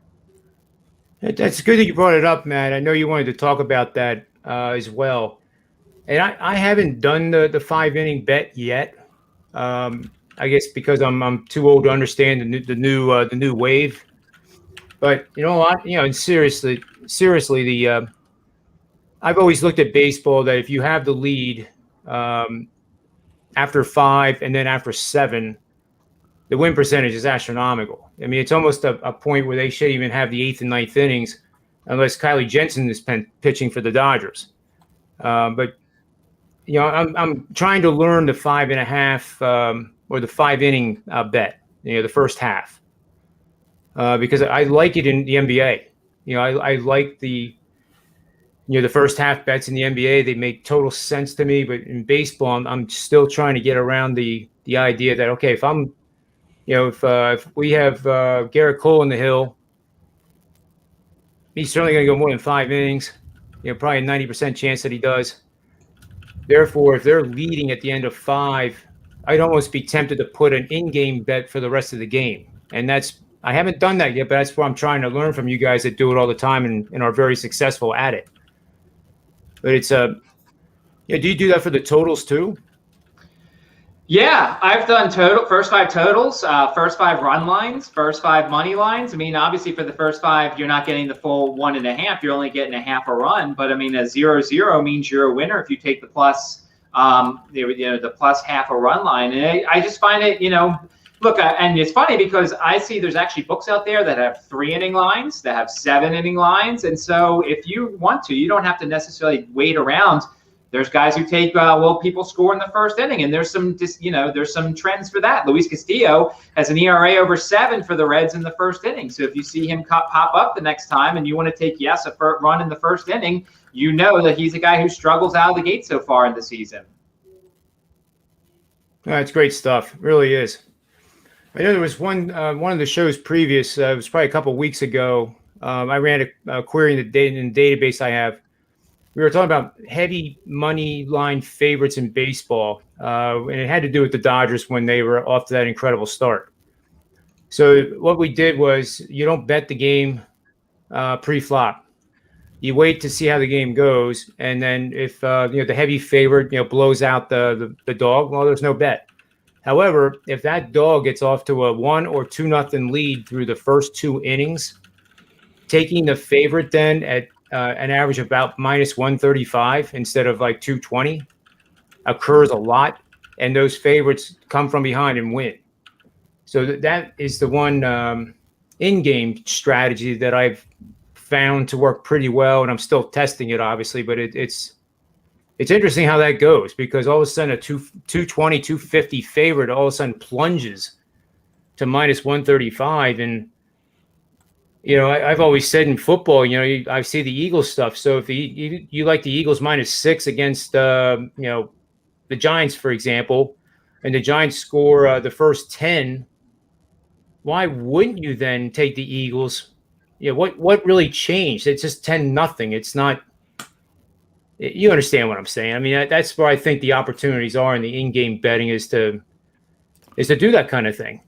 That's good that you brought it up, Matt. I know you wanted to talk about that as well. And I haven't done the 5-inning bet yet. I guess because I'm too old to understand the new wave. But you know what? And seriously, the I've always looked at baseball that if you have the lead after 5 and then after 7, the win percentage is astronomical. I mean, it's almost a point where they shouldn't even have the 8th and 9th innings unless Kylie Jensen is pitching for the Dodgers. But I'm trying to learn the 5.5 or the 5 inning bet. The first half because I like it in the NBA. I like the first half bets in the NBA. They make total sense to me. But in baseball, I'm still trying to get around the idea that okay, if I'm if we have Garrett Cole in the hill, he's certainly going to go more than 5 innings. Probably a 90% chance that he does. Therefore, if they're leading at the end of 5, I'd almost be tempted to put an in-game bet for the rest of the game. And I haven't done that yet, but that's what I'm trying to learn from you guys that do it all the time and are very successful at it. But it's do you do that for the totals too? Yeah, I've done first 5 totals, first 5 run lines, first 5 money lines. I mean, obviously for the first 5, you're not getting the full 1.5. You're only getting a half a run. But I mean, a 0-0 means you're a winner if you take the plus, the plus half a run line. And I just find it, look, and it's funny because I see there's actually books out there that have 3-inning lines, that have 7-inning lines. And so if you want to, you don't have to necessarily wait around. There's guys who take, people score in the first inning, and there's some trends for that. Luis Castillo has an ERA over 7 for the Reds in the first inning. So if you see him pop up the next time and you want to take, a run in the first inning, you know that he's a guy who struggles out of the gate so far in the season. It's great stuff. It really is. I know there was one of the shows previous, it was probably a couple of weeks ago. I ran a query in the database I have. We were talking about heavy money line favorites in baseball, and it had to do with the Dodgers when they were off to that incredible start. So what we did was you don't bet the game pre-flop. You wait to see how the game goes, and then if the heavy favorite blows out the dog, well, there's no bet. However, if that dog gets off to a 1 or 2-0 lead through the first 2 innings, taking the favorite then at an average of about minus 135 instead of like 220 occurs a lot, and those favorites come from behind and win. So that is the one in-game strategy that I've found to work pretty well, and I'm still testing it, obviously, but it's interesting how that goes because all of a sudden a 220, 250 favorite all of a sudden plunges to minus 135, and I've always said in football, I see the Eagles stuff. So if you like the Eagles -6 against, the Giants, for example, and the Giants score the first 10, why wouldn't you then take the Eagles? What really changed? It's just 10-0. It's not. You understand what I'm saying? I mean, that's where I think the opportunities are in the in-game betting is to do that kind of thing.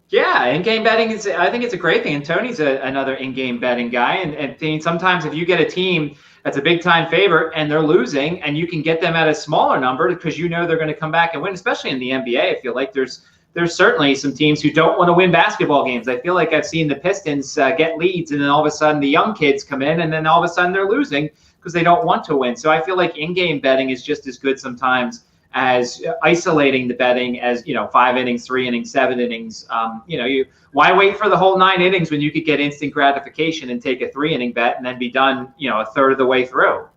Yeah, in-game betting I think it's a great thing. And Tony's another in-game betting guy. And sometimes if you get a team that's a big-time favorite and they're losing and you can get them at a smaller number because they're going to come back and win, especially in the NBA, I feel like there's certainly some teams who don't want to win basketball games. I feel like I've seen the Pistons get leads and then all of a sudden the young kids come in and then all of a sudden they're losing because they don't want to win. So I feel like in-game betting is just as good sometimes as isolating the betting as 5 innings, 3 innings, 7 innings. Why wait for the whole 9 innings when you could get instant gratification and take a 3-inning bet and then be done a third of the way through?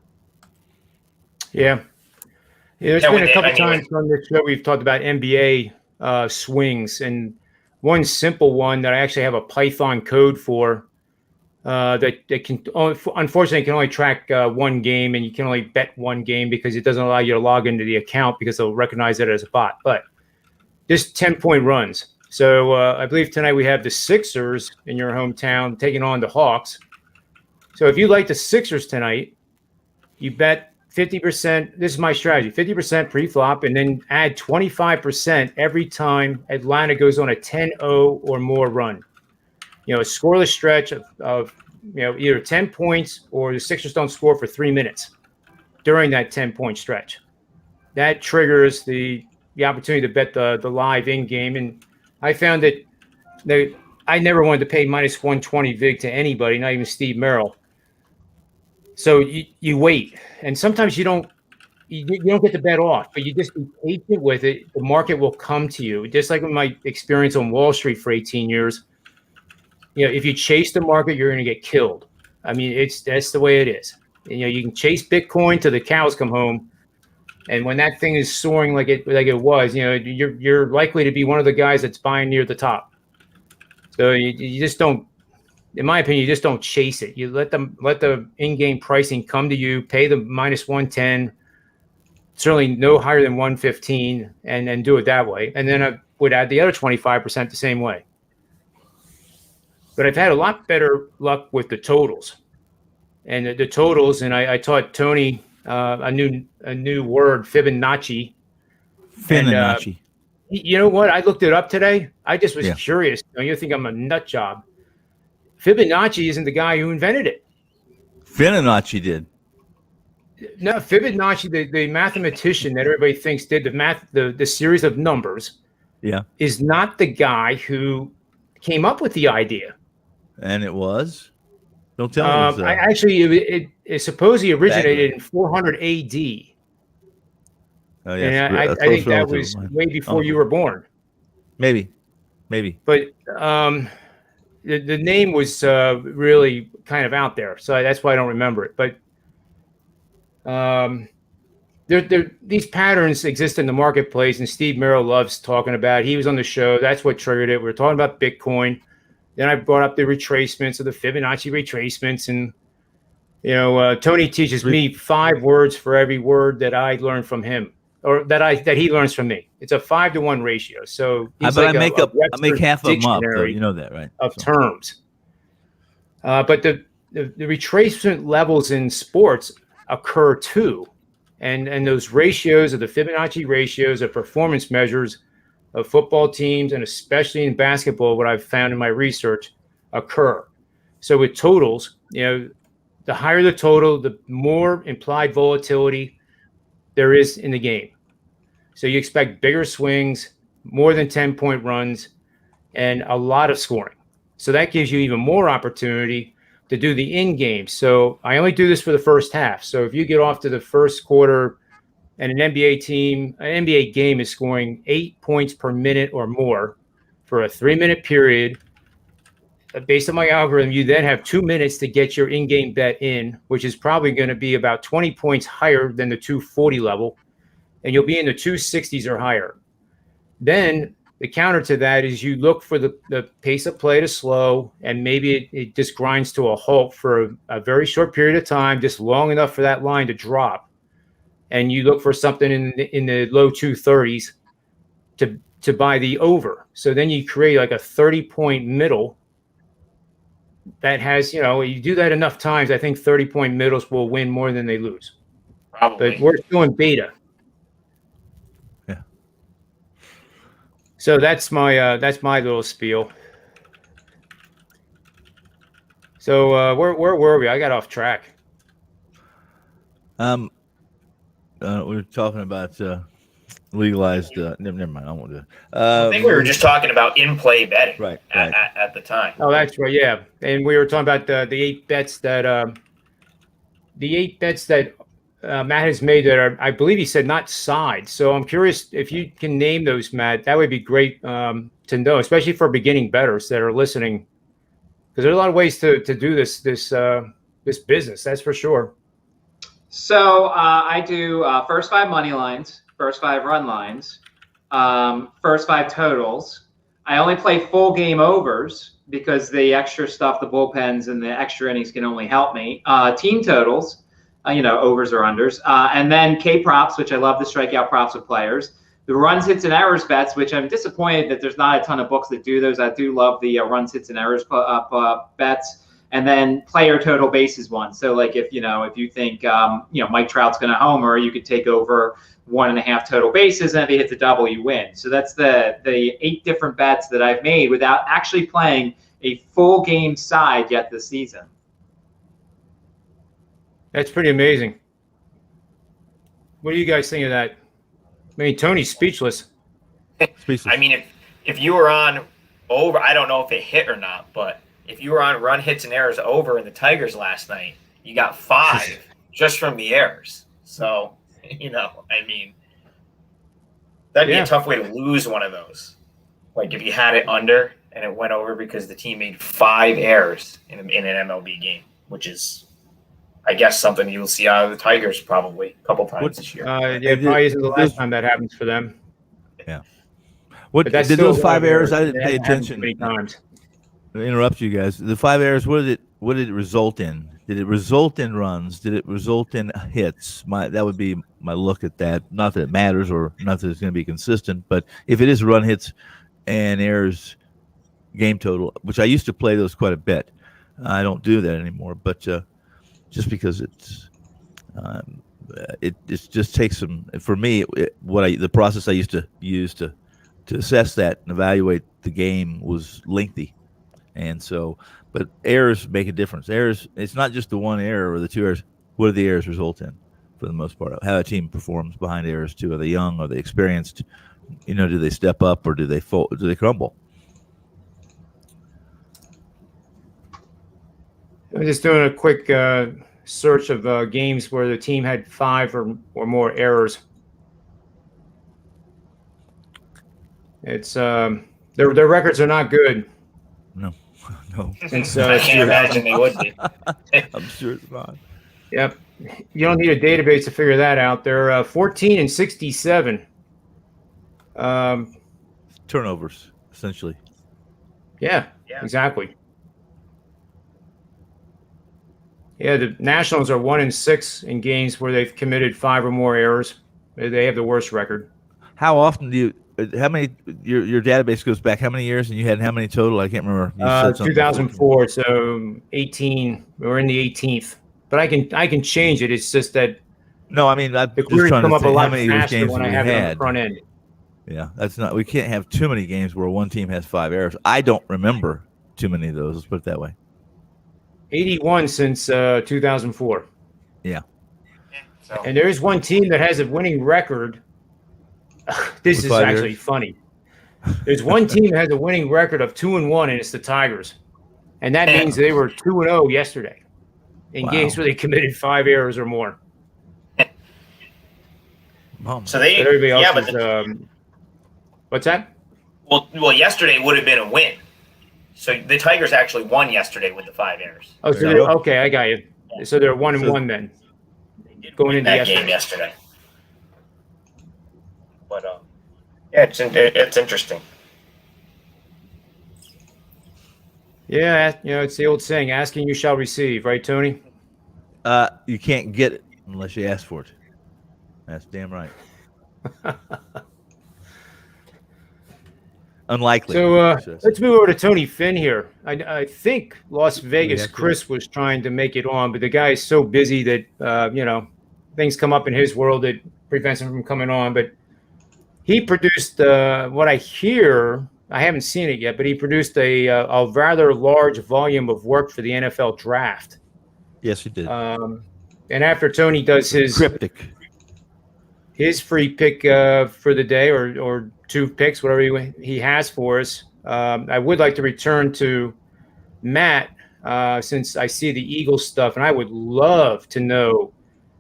Yeah, there's been a couple times on this show we've talked about NBA swings, and one simple one that I actually have a Python code for that can unfortunately can only track one game, and you can only bet one game because it doesn't allow you to log into the account because they'll recognize it as a bot. But just 10-point runs. So I believe tonight we have the Sixers in your hometown taking on the Hawks. So if you like the Sixers tonight, you bet 50%. This is my strategy: 50% pre-flop, and then add 25% every time Atlanta goes on a 10-0 or more run. A scoreless stretch of either 10 points or the Sixers don't score for 3 minutes during that 10-point stretch. That triggers the the opportunity to bet the live in game, and I found that I never wanted to pay minus 120 vig to anybody, not even Steve Merrill. So you wait, and sometimes you don't get the bet off, but you just be patient with it. The market will come to you. Just like with my experience on Wall Street for 18 years, if you chase the market, you're going to get killed. I mean, that's the way it is. You can chase Bitcoin till the cows come home, and when that thing is soaring like it was, you're likely to be one of the guys that's buying near the top. So you just don't, in my opinion, you just don't chase it. You let the in-game pricing come to you, pay the minus 110, certainly no higher than 115, and do it that way. And then I would add the other 25% the same way. But I've had a lot better luck with the totals. And the totals, and I taught Tony a new word, Fibonacci. Fibonacci. And, you know what? I looked it up today. I just was curious. You think I'm a nut job. Fibonacci isn't the guy who invented it. Fibonacci did. No, Fibonacci, the mathematician that everybody thinks did the series of numbers, is not the guy who came up with the idea. And it was? Don't tell me. Actually, it supposedly originated in 400 AD. Oh, yeah. And I think that was way before you were born. Maybe. But the name was really kind of out there, so that's why I don't remember it. But these patterns exist in the marketplace, and Steve Merrill loves talking about it. He was on the show. That's what triggered it. We were talking about Bitcoin. Then I brought up the retracements of the Fibonacci retracements, and Tony teaches me 5 words for every word that I learned from him, or that he learns from me. It's a 5-to-1 ratio. So I make half of them up. Though. You know that, right? Of terms. But the retracement levels in sports occur too, and those ratios of the Fibonacci ratios of performance measures of football teams, and especially in basketball, what I've found in my research, occur. So with totals, the higher the total, the more implied volatility there is in the game. So you expect bigger swings, more than 10-point runs, and a lot of scoring. So that gives you even more opportunity to do the in-game. So I only do this for the first half. So if you get off to the first quarter and an NBA game is scoring 8 points per minute or more for a 3-minute period, based on my algorithm, you then have 2 minutes to get your in-game bet in, which is probably going to be about 20 points higher than the 240 level, and you'll be in the 260s or higher. Then the counter to that is you look for the pace of play to slow, and maybe it just grinds to a halt for a very short period of time, just long enough for that line to drop. And you look for something in the low 230s to buy the over. So then you create like a 30-point middle that has, you do that enough times, I think 30-point middles will win more than they lose. Probably. But we're doing beta. Yeah. So that's my little spiel. So where were we? I got off track. We were talking about legalized. Never mind. I won't do it. I think we were just talking about in-play betting, right. At the time. Oh, that's right. Yeah, and we were talking about the 8 bets that Matt has made that are, I believe he said, not sides. So I'm curious if you can name those, Matt. That would be great to know, especially for beginning bettors that are listening, because there are a lot of ways to do this business. That's for sure. So I do first 5 money lines, first 5 run lines, first 5 totals. I only play full game overs because the extra stuff, the bullpens and the extra innings can only help me. Team totals, overs or unders. And then K props, which I love the strikeout props with players. The runs, hits, and errors bets, which I'm disappointed that there's not a ton of books that do those. I do love the runs, hits, and errors bets. And then player total bases one. So like if you think Mike Trout's going to homer, you could take over 1.5 total bases, and if he hits a double, you win. So that's the 8 different bets that I've made without actually playing a full game side yet this season. That's pretty amazing. What do you guys think of that? mean, Tony's speechless. Speechless. I mean, if you were on over, I don't know if it hit or not, but if you were on run hits and errors over in the Tigers last night, you got 5 just from the errors. So, I mean, that'd be a tough way to lose one of those. Like if you had it under and it went over because the team made 5 errors in an MLB game, which is, I guess, something you'll see out of the Tigers probably a couple times this year. It probably isn't the last time that happens for them. Yeah. What did those 5 errors? I didn't pay attention. Many times. To interrupt you guys. The 5 errors. What did it result in? Did it result in runs? Did it result in hits? That would be my look at that. Not that it matters or not that it's going to be consistent, but if it is run hits and errors game total, which I used to play those quite a bit. I don't do that anymore, but just because it just takes some. For me, the process I used to use to assess that and evaluate the game was lengthy, and so. But errors make a difference. Errors, it's not just the one error or the 2 errors. What do the errors result in, for the most part? How a team performs behind errors too. Are they young? Are they experienced? Do they step up or do they fall? Do they crumble? I'm just doing a quick search of games where the team had 5 or more errors. It's their records are not good. No. Since, I can't imagine they would be. I'm sure it's not. Yep. You don't need a database to figure that out. They're 14-67. Turnovers, essentially. Yeah, exactly. Yeah, the Nationals are 1-6 in games where they've committed 5 or more errors. They have the worst record. How often how many, your database goes back how many years, and you had how many total? I can't remember. 2004, so 18. We're in the 18th. But I can change it. It's just that no, I mean, I'm the just queries trying come to up a think how lot many of those faster games when we I have it on the had. front end. Yeah, we can't have too many games where one team has 5 errors. I don't remember too many of those. Let's put it that way. 81 since 2004. Yeah. So. And there is one team that has a winning record. This is actually funny. There's one team that has a winning record of 2-1, and it's the Tigers. And that means they were 2-0 yesterday in games where they committed 5 errors or more. So they, but everybody else is, what's that? Well, yesterday would have been a win. So the Tigers actually won yesterday with the 5 errors. Oh, so okay, I got you. So they're 1-1 then. Going into that game yesterday. But yeah, it's interesting. Yeah, it's the old saying, asking you shall receive, right, Tony? You can't get it unless you ask for it. That's damn right. Unlikely. So let's move over to Tony Finn here. I think Las Vegas Chris was trying to make it on, but the guy is so busy that, things come up in his world that prevents him from coming on. But he produced what I hear, I haven't seen it yet, but he produced a rather large volume of work for the NFL draft. Yes, he did. And after Tony does his free pick for the day or 2 picks, whatever he has for us, I would like to return to Matt since I see the Eagles stuff, and I would love to know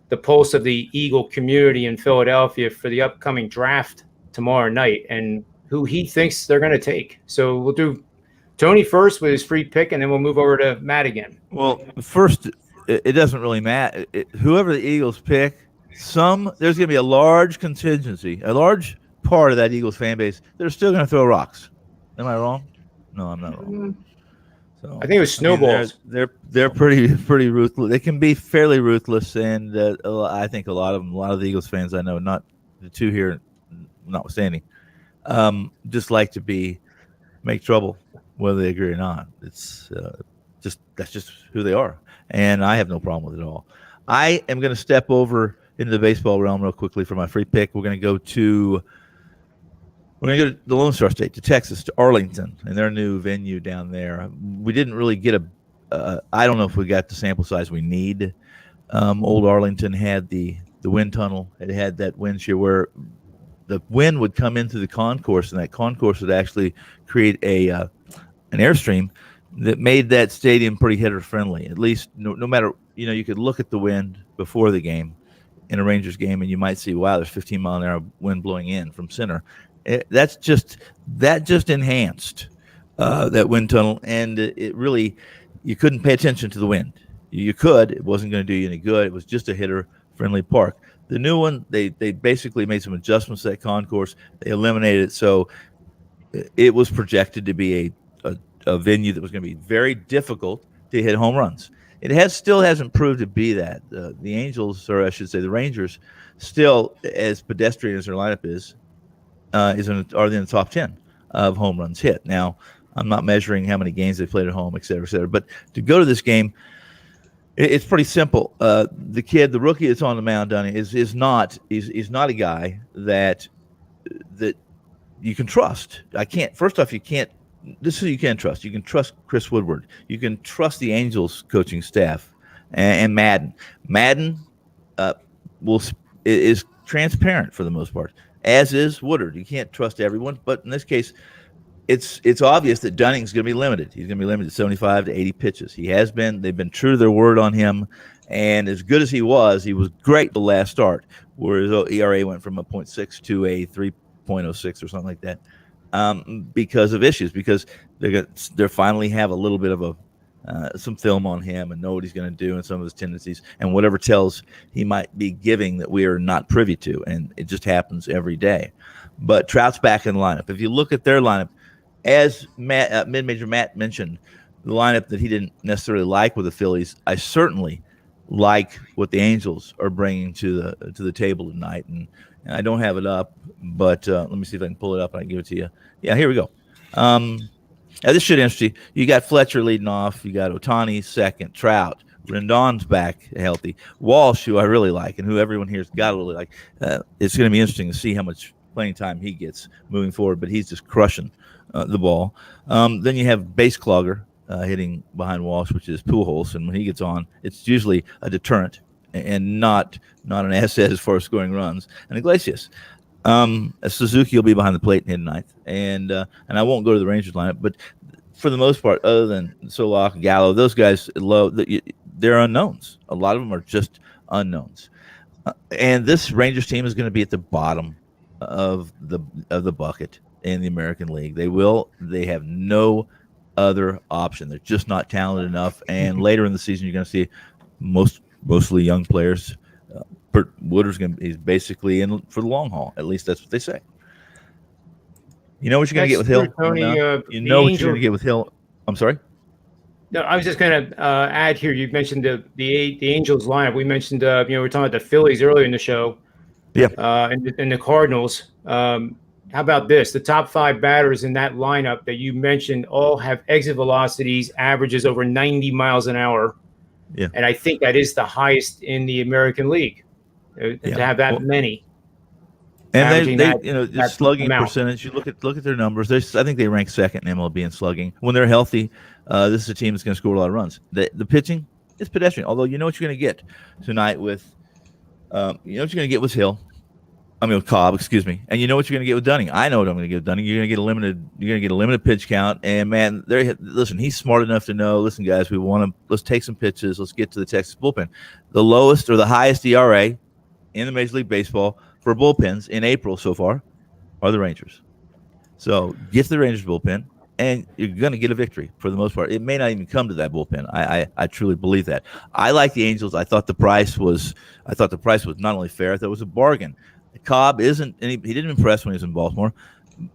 the pulse of the Eagle community in Philadelphia for the upcoming draft tomorrow night and who he thinks they're going to take. So we'll do Tony first with his free pick, and then we'll move over to Matt again. Well, first, it doesn't really matter. Whoever the Eagles pick, there's going to be a large contingency, a large part of that Eagles fan base that are still going to throw rocks. Am I wrong? No, I'm not wrong. So I think it was snowballs. They're pretty ruthless. They can be fairly ruthless, and I think a lot of the Eagles fans I know, not the 2 here, notwithstanding, just like to make trouble, whether they agree or not. It's that's just who they are, and I have no problem with it at all. I am going to step over into the baseball realm real quickly for my free pick. We're going to go to the Lone Star State, to Texas, to Arlington, and their new venue down there. We didn't really get I don't know if we got the sample size we need. Old Arlington had the wind tunnel. It had that wind shear where the wind would come into the concourse, and that concourse would actually create an airstream that made that stadium pretty hitter friendly. At least, no matter, you could look at the wind before the game in a Rangers game, and you might see, wow, there's 15-mile-an-hour wind blowing in from center. That just enhanced that wind tunnel, and it really, you couldn't pay attention to the wind. You could, it wasn't going to do you any good. It was just a hitter-friendly park. The new one, they basically made some adjustments to that concourse. They eliminated it, so it was projected to be a venue that was going to be very difficult to hit home runs. It still hasn't proved to be that. The Angels, or I should say the Rangers, still, as pedestrian as their lineup are in the top 10 of home runs hit. Now, I'm not measuring how many games they played at home, et cetera, but to go to this game, it's pretty simple. The rookie that's on the mound, Dunny, is not a guy that you can trust. First off, you can't. This is who you can trust. You can trust Chris Woodward. You can trust the Angels coaching staff and Madden. Madden is transparent for the most part, as is Woodward. You can't trust everyone, but in this case, it's obvious that Dunning's going to be limited. He's going to be limited to 75 to 80 pitches. He has been. They've been true to their word on him, and as good as he was great the last start, where his ERA went from a 0.6 to a 3.06 or something like that. Because of issues, because they finally have a little bit of some film on him and know what he's going to do and some of his tendencies and whatever tells he might be giving that we are not privy to, and it just happens every day. But Trout's back in the lineup. If you look at their lineup, as Mid-Major Matt mentioned, the lineup that he didn't necessarily like with the Phillies, I certainly like what the Angels are bringing to the table tonight, and I don't have it up, but let me see if I can pull it up and I can give it to you. Yeah, here we go. Now this should interest you. You got Fletcher leading off. You got Ohtani second. Trout. Rendon's back healthy. Walsh, who I really like and who everyone here's got to really like. It's going to be interesting to see how much playing time he gets moving forward, but he's just crushing the ball. Then you have base clogger hitting behind Walsh, which is Pujols, and when he gets on, it's usually a deterrent and not an asset as far as scoring runs. And Iglesias. Suzuki will be behind the plate in ninth, and I won't go to the Rangers lineup, but for the most part, other than Solak, Gallo, those guys low, they're unknowns. A lot of them are just unknowns, and this Rangers team is going to be at the bottom of the bucket in the American League. They have no other option. They're just not talented enough, and later in the season, you're going to see mostly young players. Woodward's he's basically in for the long haul. At least that's what they say. You know what you're going to get with Hill? Tony, you know what you're going to get with Hill. I'm sorry? No, I was just going to add here. You mentioned the Angels lineup. We mentioned, we were talking about the Phillies earlier in the show. Yeah. And the Cardinals. How about this? The top 5 batters in that lineup that you mentioned all have exit velocities, averages over 90 miles an hour. Yeah. And I think that is the highest in the American League. To have that many, and the slugging percentage. You look at their numbers. I think they rank second in MLB in slugging. When they're healthy, this is a team that's going to score a lot of runs. The pitching is pedestrian. Although you know what you're going to get tonight with, with Hill. With Cobb, excuse me. And you know what you're going to get with Dunning. I know what I'm going to get with Dunning. You're going to get a limited pitch count. And man, listen, he's smart enough to know. Listen, guys, let's take some pitches. Let's get to the Texas bullpen. The lowest or the highest ERA in the Major League Baseball for bullpens in April so far are the Rangers. So get to the Rangers bullpen, and you're going to get a victory for the most part. It may not even come to that bullpen. I truly believe that. I like the Angels. I thought the price was not only fair, I thought it was a bargain. Cobb isn't, and he didn't impress when he was in Baltimore.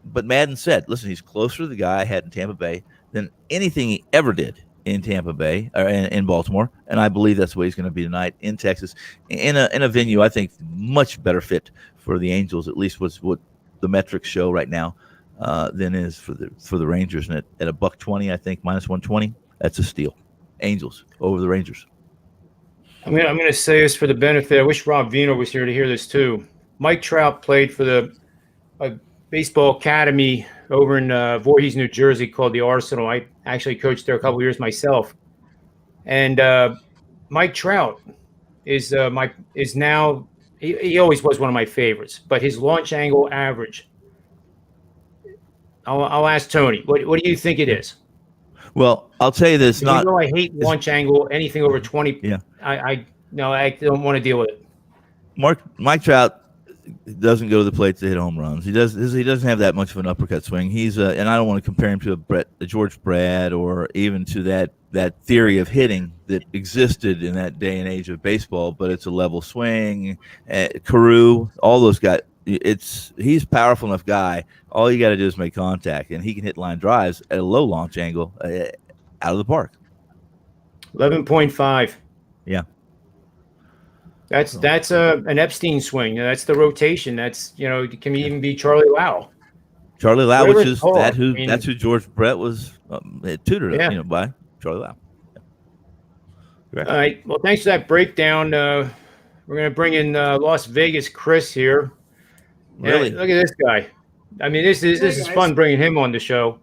But Madden said, listen, he's closer to the guy I had in Tampa Bay than anything he ever did in Tampa Bay or in Baltimore, and I believe that's the way he's going to be tonight in Texas, in a venue I think much better fit for the Angels, at least what the metrics show right now, than is for the Rangers. And at $120, I think -120, that's a steal. Angels over the Rangers. I'm going to say this for the benefit. I wish Rob Vino was here to hear this too. Mike Trout played for the baseball academy over in Voorhees, New Jersey, called the Arsenal. I actually coached there a couple of years myself. And Mike Trout is now he always was one of my favorites, but his launch angle average. I'll ask Tony. What do you think it is? Well, I'll tell you this. You know I hate launch angle. Anything over 20. Yeah. I don't want to deal with it. Mike Trout doesn't go to the plate to hit home runs. He doesn't have that much of an uppercut swing. He's and I don't want to compare him to a George Brad or even to that theory of hitting that existed in that day and age of baseball. But it's a level swing. Carew, all those guys. He's a powerful enough guy. All you got to do is make contact, and he can hit line drives at a low launch angle out of the park. 11.5. Yeah. That's an Epstein swing. That's the rotation. That's it can even be Charlie Lau. Charlie Lau, Whatever which it's is called. that's who George Brett was tutored by Charlie Lau. Yeah. All right. Well, thanks for that breakdown. We're going to bring in Las Vegas Chris here. Really? Look at this guy. I mean, this is fun bringing him on the show.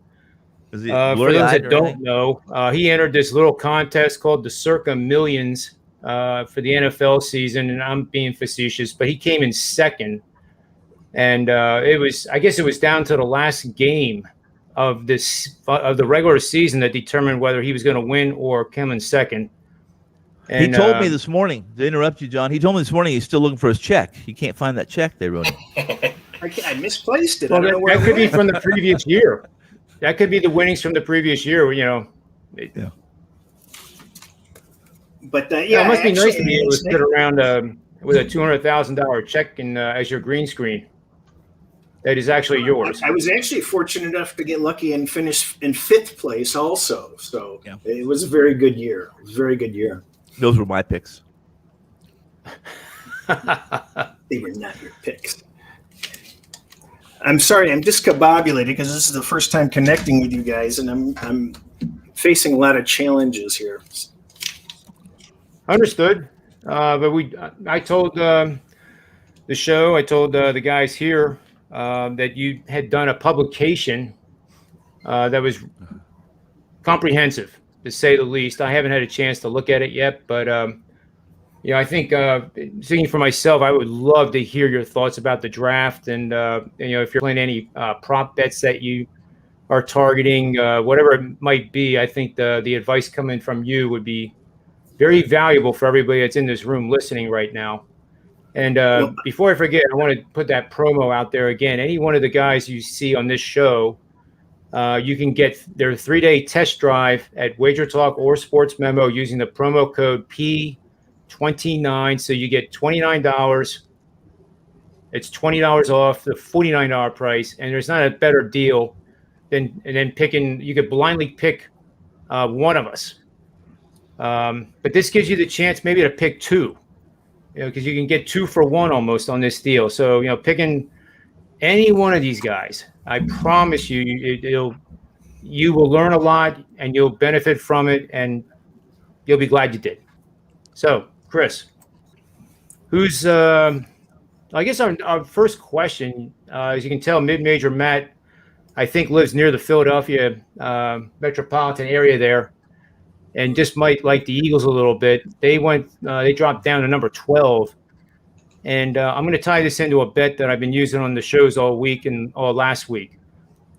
Is he For those that don't know, he entered this little contest called the Circa Millions for the NFL season, and I'm being facetious, but he came in second, and it was down to the last game of the regular season that determined whether he was going to win or come in second. And, he told me this morning, to interrupt you, John, he told me this morning he's still looking for his check. He can't find that check they wrote him. I misplaced it. Well, that could be from the previous year. That could be the winnings from the previous year, Yeah. But it must be nice to be able to sit around with a $200,000 check as your green screen. That is actually yours. I was actually fortunate enough to get lucky and finish in 5th place also. So It was a very good year. It was a very good year. Those were my picks. They were not your picks. I'm sorry, I'm discombobulated because this is the first time connecting with you guys, and I'm facing a lot of challenges here. Understood. But I told the show, I told the guys here that you had done a publication that was comprehensive, to say the least. I haven't had a chance to look at it yet, but I think speaking for myself, I would love to hear your thoughts about the draft, and if you're playing any prop bets that you are targeting, whatever it might be. I think the advice coming from you would be very valuable for everybody that's in this room listening right now. And before I forget, I want to put that promo out there again. Any one of the guys you see on this show, you can get their 3-day test drive at WagerTalk or SportsMemo using the promo code P29. So you get $29. It's $20 off the $49 price, and there's not a better deal than picking. You could blindly pick one of us, but this gives you the chance maybe to pick two. Because you can get 2 for 1 almost on this deal. So, picking any one of these guys, I promise you, you will learn a lot and you'll benefit from it, and you'll be glad you did. So, Chris, who's I guess our first question, as you can tell, mid-major Matt, I think, lives near the Philadelphia metropolitan area there, and just might like the Eagles a little bit. They dropped down to number 12. And I'm going to tie this into a bet that I've been using on the shows all week and all last week.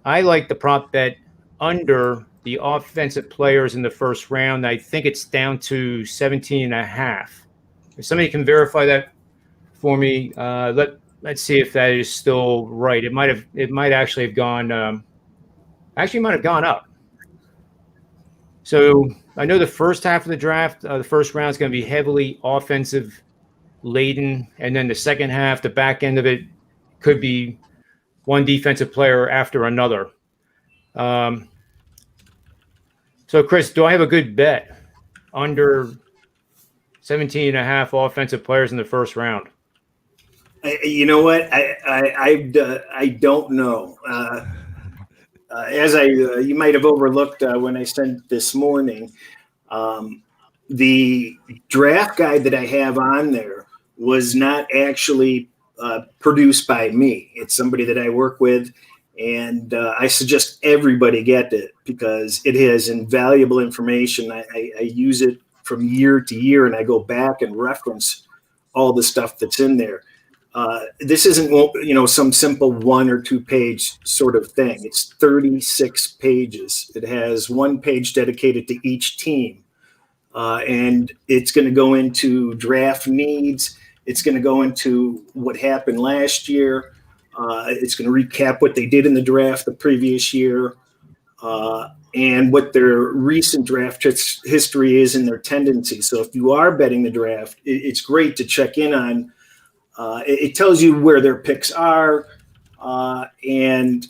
I like the prop bet under the offensive players in the first round. I think it's down to 17.5. If somebody can verify that for me, let's see if that is still right. It might actually have gone up. So I know the first half of the draft, the first round is going to be heavily offensive laden, and then the second half, the back end of it, could be one defensive player after another. So, Chris, do I have a good bet under 17.5 offensive players in the first round? You know what? I don't know. As you might have overlooked when I sent this morning, the draft guide that I have on there was not actually produced by me. It's somebody that I work with, and I suggest everybody get it because it has invaluable information. I use it from year to year, and I go back and reference all the stuff that's in there. This isn't, some simple 1 or 2 page sort of thing. It's 36 pages. It has 1 page dedicated to each team. And it's going to go into draft needs. It's going to go into what happened last year. It's going to recap what they did in the draft the previous year, and what their recent draft history is and their tendency. So if you are betting the draft, it's great to check in on. It tells you where their picks are, and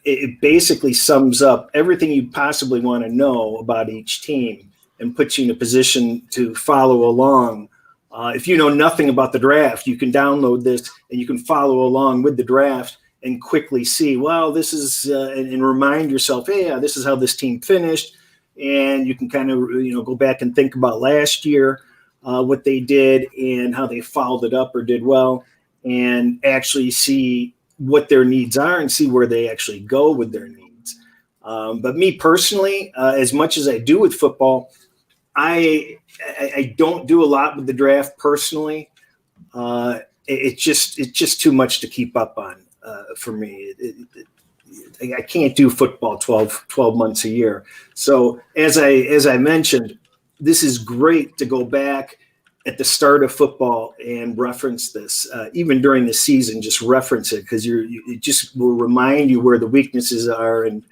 it basically sums up everything you possibly want to know about each team and puts you in a position to follow along. If you know nothing about the draft, you can download this and you can follow along with the draft and quickly see, well, this is, and remind yourself, hey, yeah, this is how this team finished. And you can kind of, go back and think about last year, what they did and how they followed it up or did well, and actually see what their needs are and see where they actually go with their needs. But me personally, as much as I do with football, I don't do a lot with the draft personally. It's just too much to keep up on for me. I can't do football 12 months a year. So as I mentioned, this is great to go back at the start of football and reference this, even during the season, just reference it, because it just will remind you where the weaknesses are. And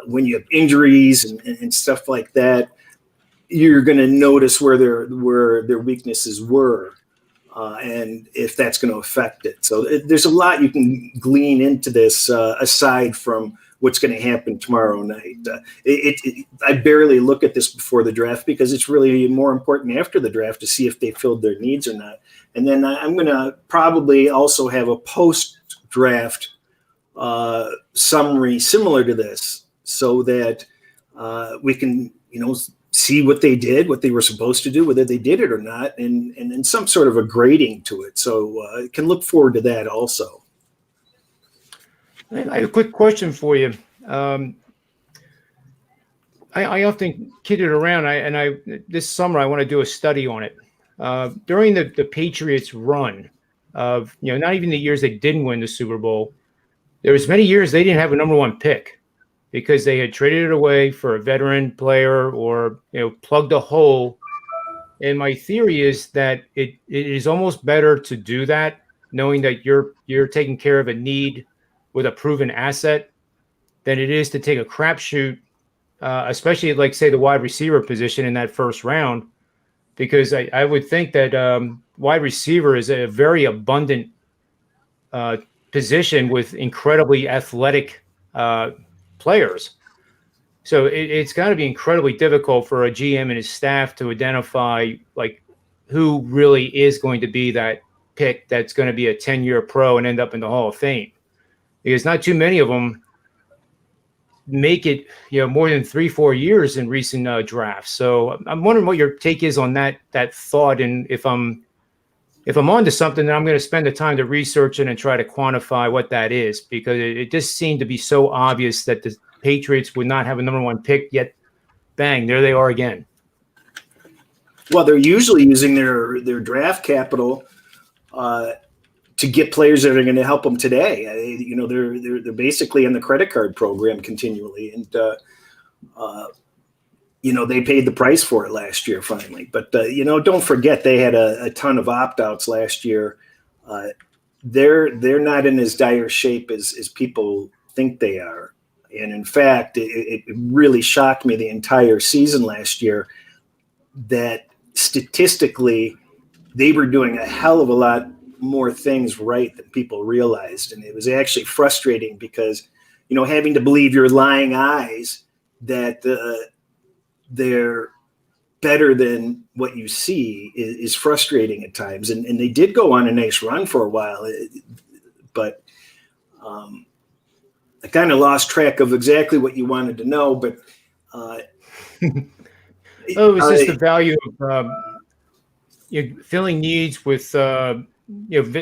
when you have injuries and stuff like that, you're going to notice where their weaknesses were, and if that's going to affect it. So there's a lot you can glean into this, aside from what's going to happen tomorrow night. I barely look at this before the draft because it's really more important after the draft to see if they filled their needs or not. And then I'm going to probably also have a post-draft summary similar to this, so that we can, see what they did, what they were supposed to do, whether they did it or not, and some sort of a grading to it. So can look forward to that also. I have a quick question for you. I often kid it around, this summer I want to do a study on it. During the Patriots run of, not even the years they didn't win the Super Bowl, there was many years they didn't have a number 1 pick because they had traded it away for a veteran player or, plugged a hole. And my theory is that it is almost better to do that, knowing that you're taking care of a need with a proven asset, than it is to take a crapshoot, especially like, say, the wide receiver position in that first round, because I would think that wide receiver is a very abundant position with incredibly athletic players. So it's got to be incredibly difficult for a GM and his staff to identify like who really is going to be that pick that's going to be a 10-year pro and end up in the Hall of Fame, because not too many of them make it, more than 3-4 years in recent drafts. So I'm wondering what your take is on that thought, and if I'm onto something, then I'm going to spend the time to research it and try to quantify what that is, because it just seemed to be so obvious that the Patriots would not have a number 1 pick, yet bang, there they are again. Well, they're usually using their draft capital to get players that are going to help them today. They're basically in the credit card program continually, and they paid the price for it last year finally. But don't forget they had a ton of opt-outs last year. They're not in as dire shape as people think they are. And in fact, it really shocked me the entire season last year that statistically they were doing a hell of a lot more things right than people realized. And it was actually frustrating because, having to believe your lying eyes that they're better than what you see is frustrating at times. And they did go on a nice run for a while, but I kind of lost track of exactly what you wanted to know, but it was just the value of filling needs with not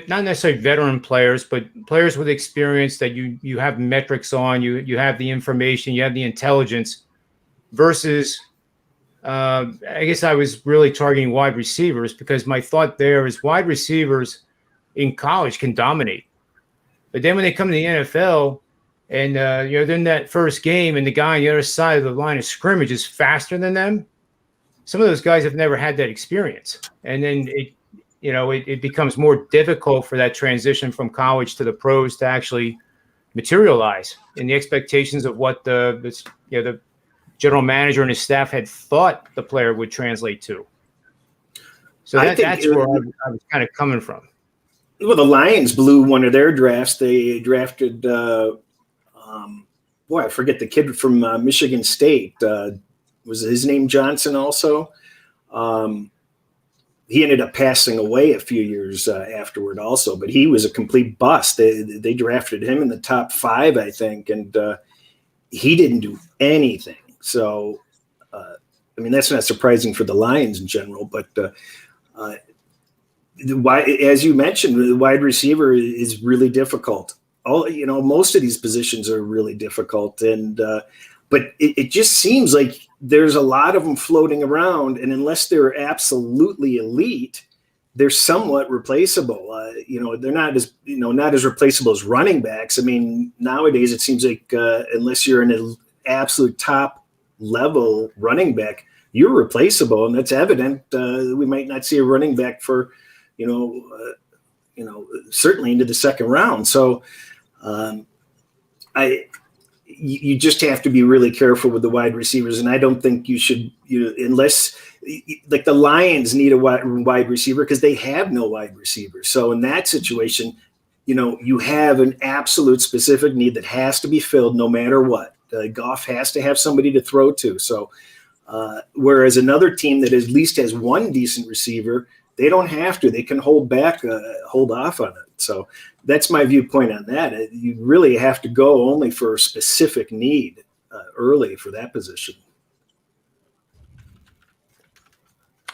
necessarily veteran players, but players with experience that you have metrics on, you have the information, you have the intelligence, versus I guess I was really targeting wide receivers because my thought there is wide receivers in college can dominate. But then when they come to the NFL and, they're in that first game and the guy on the other side of the line of scrimmage is faster than them, some of those guys have never had that experience. And then it becomes more difficult for that transition from college to the pros to actually materialize in the expectations of what the general manager and his staff had thought the player would translate to. So that's where I was kind of coming from. Well, the Lions blew one of their drafts. They drafted, I forget the kid from Michigan State. Was his name Johnson also? He ended up passing away a few years afterward also, but he was a complete bust. They drafted him in the top 5, I think, and he didn't do anything. So, that's not surprising for the Lions in general, but as you mentioned, the wide receiver is really difficult. Most of these positions are really difficult, but it just seems like there's a lot of them floating around, and unless they're absolutely elite, they're somewhat replaceable. They're not as replaceable as running backs. Nowadays it seems like unless you're an absolute top level running back, you're replaceable, and that's evident. We might not see a running back for certainly into the second round. So you just have to be really careful with the wide receivers. And I don't think you should, unless like the Lions need a wide receiver because they have no wide receiver. So in that situation, you have an absolute specific need that has to be filled no matter what. Goff has to have somebody to throw to. So whereas another team that at least has one decent receiver, they don't have to. They can hold off on it. So that's my viewpoint on that. You really have to go only for a specific need early for that position.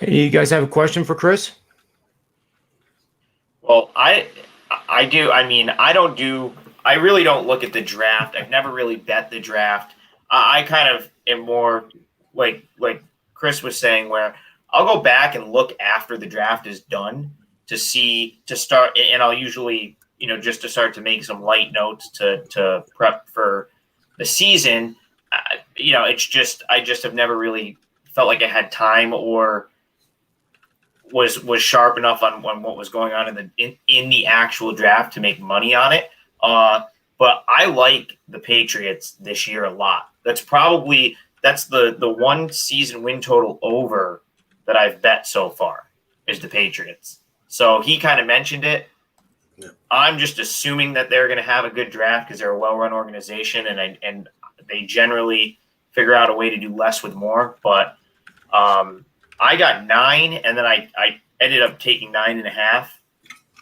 Hey, you guys have a question for Chris? Well, I do. I really don't look at the draft. I've never really bet the draft. I kind of am more like Chris was saying, where I'll go back and look after the draft is done to start, and I'll usually, just to start to make some light notes to prep for the season. It's just, I just have never really felt like I had time or was sharp enough on what was going on in the actual draft to make money on it. But I like the Patriots this year a lot. That's the one season win total over that I've bet so far is the Patriots. So he kind of mentioned it. Yeah. I'm just assuming that they're going to have a good draft because they're a well-run organization and they generally figure out a way to do less with more. But I got 9, and then I ended up taking 9.5.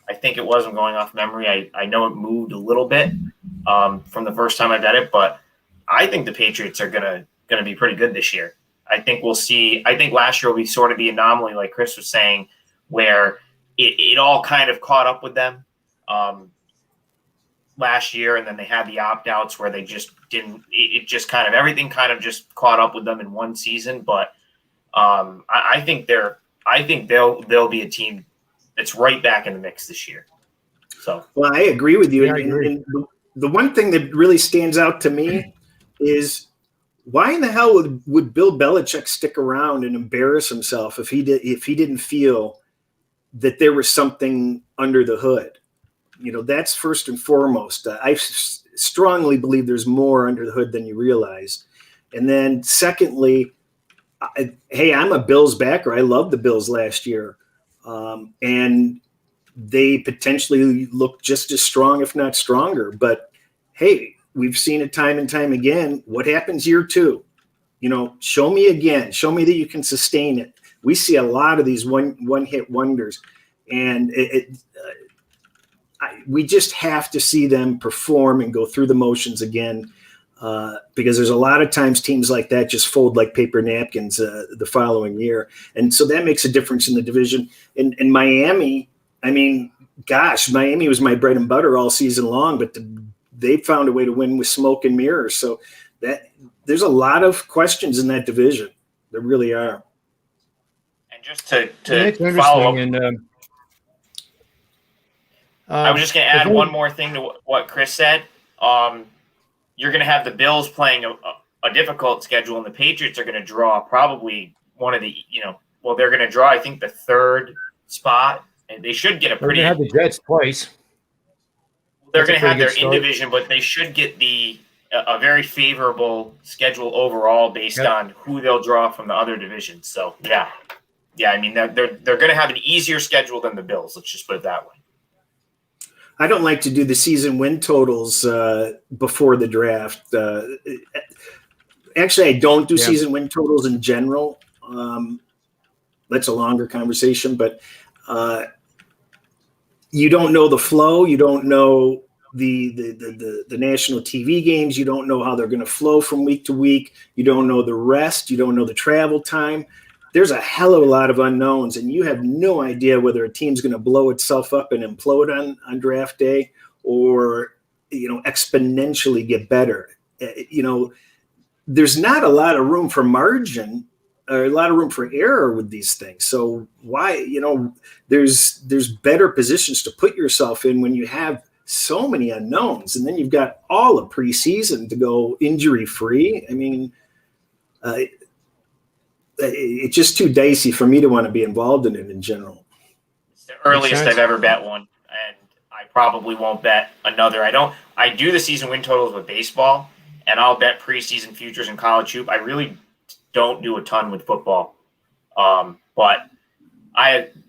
I think it was. I'm going off memory. I know it moved a little bit from the first time I bet it, but I think the Patriots are gonna be pretty good this year. I think we'll see. I think last year will be sort of the anomaly, like Chris was saying, where it all kind of caught up with them last year, and then they had the opt-outs where they just didn't. It just kind of everything kind of just caught up with them in one season. But I think they'll be a team that's right back in the mix this year. So, well, I agree with you. Yeah, I agree. And the one thing that really stands out to me is why in the hell would Bill Belichick stick around and embarrass himself if he didn't feel that there was something under the hood? That's first and foremost. I strongly believe there's more under the hood than you realize. And then secondly, I'm a Bills backer. I loved the Bills last year. And they potentially look just as strong, if not stronger. But hey, we've seen it time and time again. What happens year 2? Show me again. Show me that you can sustain it. We see a lot of these one-hit wonders, and we just have to see them perform and go through the motions again, because there's a lot of times teams like that just fold like paper napkins the following year. And so that makes a difference in the division. And Miami, Miami was my bread and butter all season long, but they found a way to win with smoke and mirrors. So that there's a lot of questions in that division. There really are. And just to It's follow up, interesting. And I was just going to add one more thing to what Chris said. You're going to have the Bills playing a difficult schedule, and the Patriots are going to draw probably one of the, they're going to draw, I think, the third spot, and they should get a pretty. They're going to have the Jets twice. They're going to have their in-division, but they should get a very favorable schedule overall based on who they'll draw from the other divisions. So, yeah. I mean, they're going to have an easier schedule than the Bills. Let's just put it that way. I don't like to do the season win totals before the draft. Actually, I don't do season win totals in general. That's a longer conversation, but you don't know the flow. You don't know the national TV games. You don't know how they're going to flow from week to week. You don't know the rest. You don't know the travel time. There's a hell of a lot of unknowns, and you have no idea whether a team's going to blow itself up and implode on draft day or, exponentially get better. There's not a lot of room for margin or a lot of room for error with these things. So why, there's better positions to put yourself in when you have so many unknowns, and then you've got all of preseason to go injury free. I mean, it's just too dicey for me to want to be involved in it in general. It's the earliest I've ever bet one, and I probably won't bet another. I do the season win totals with baseball, and I'll bet preseason futures in college hoop. I really don't do a ton with football. But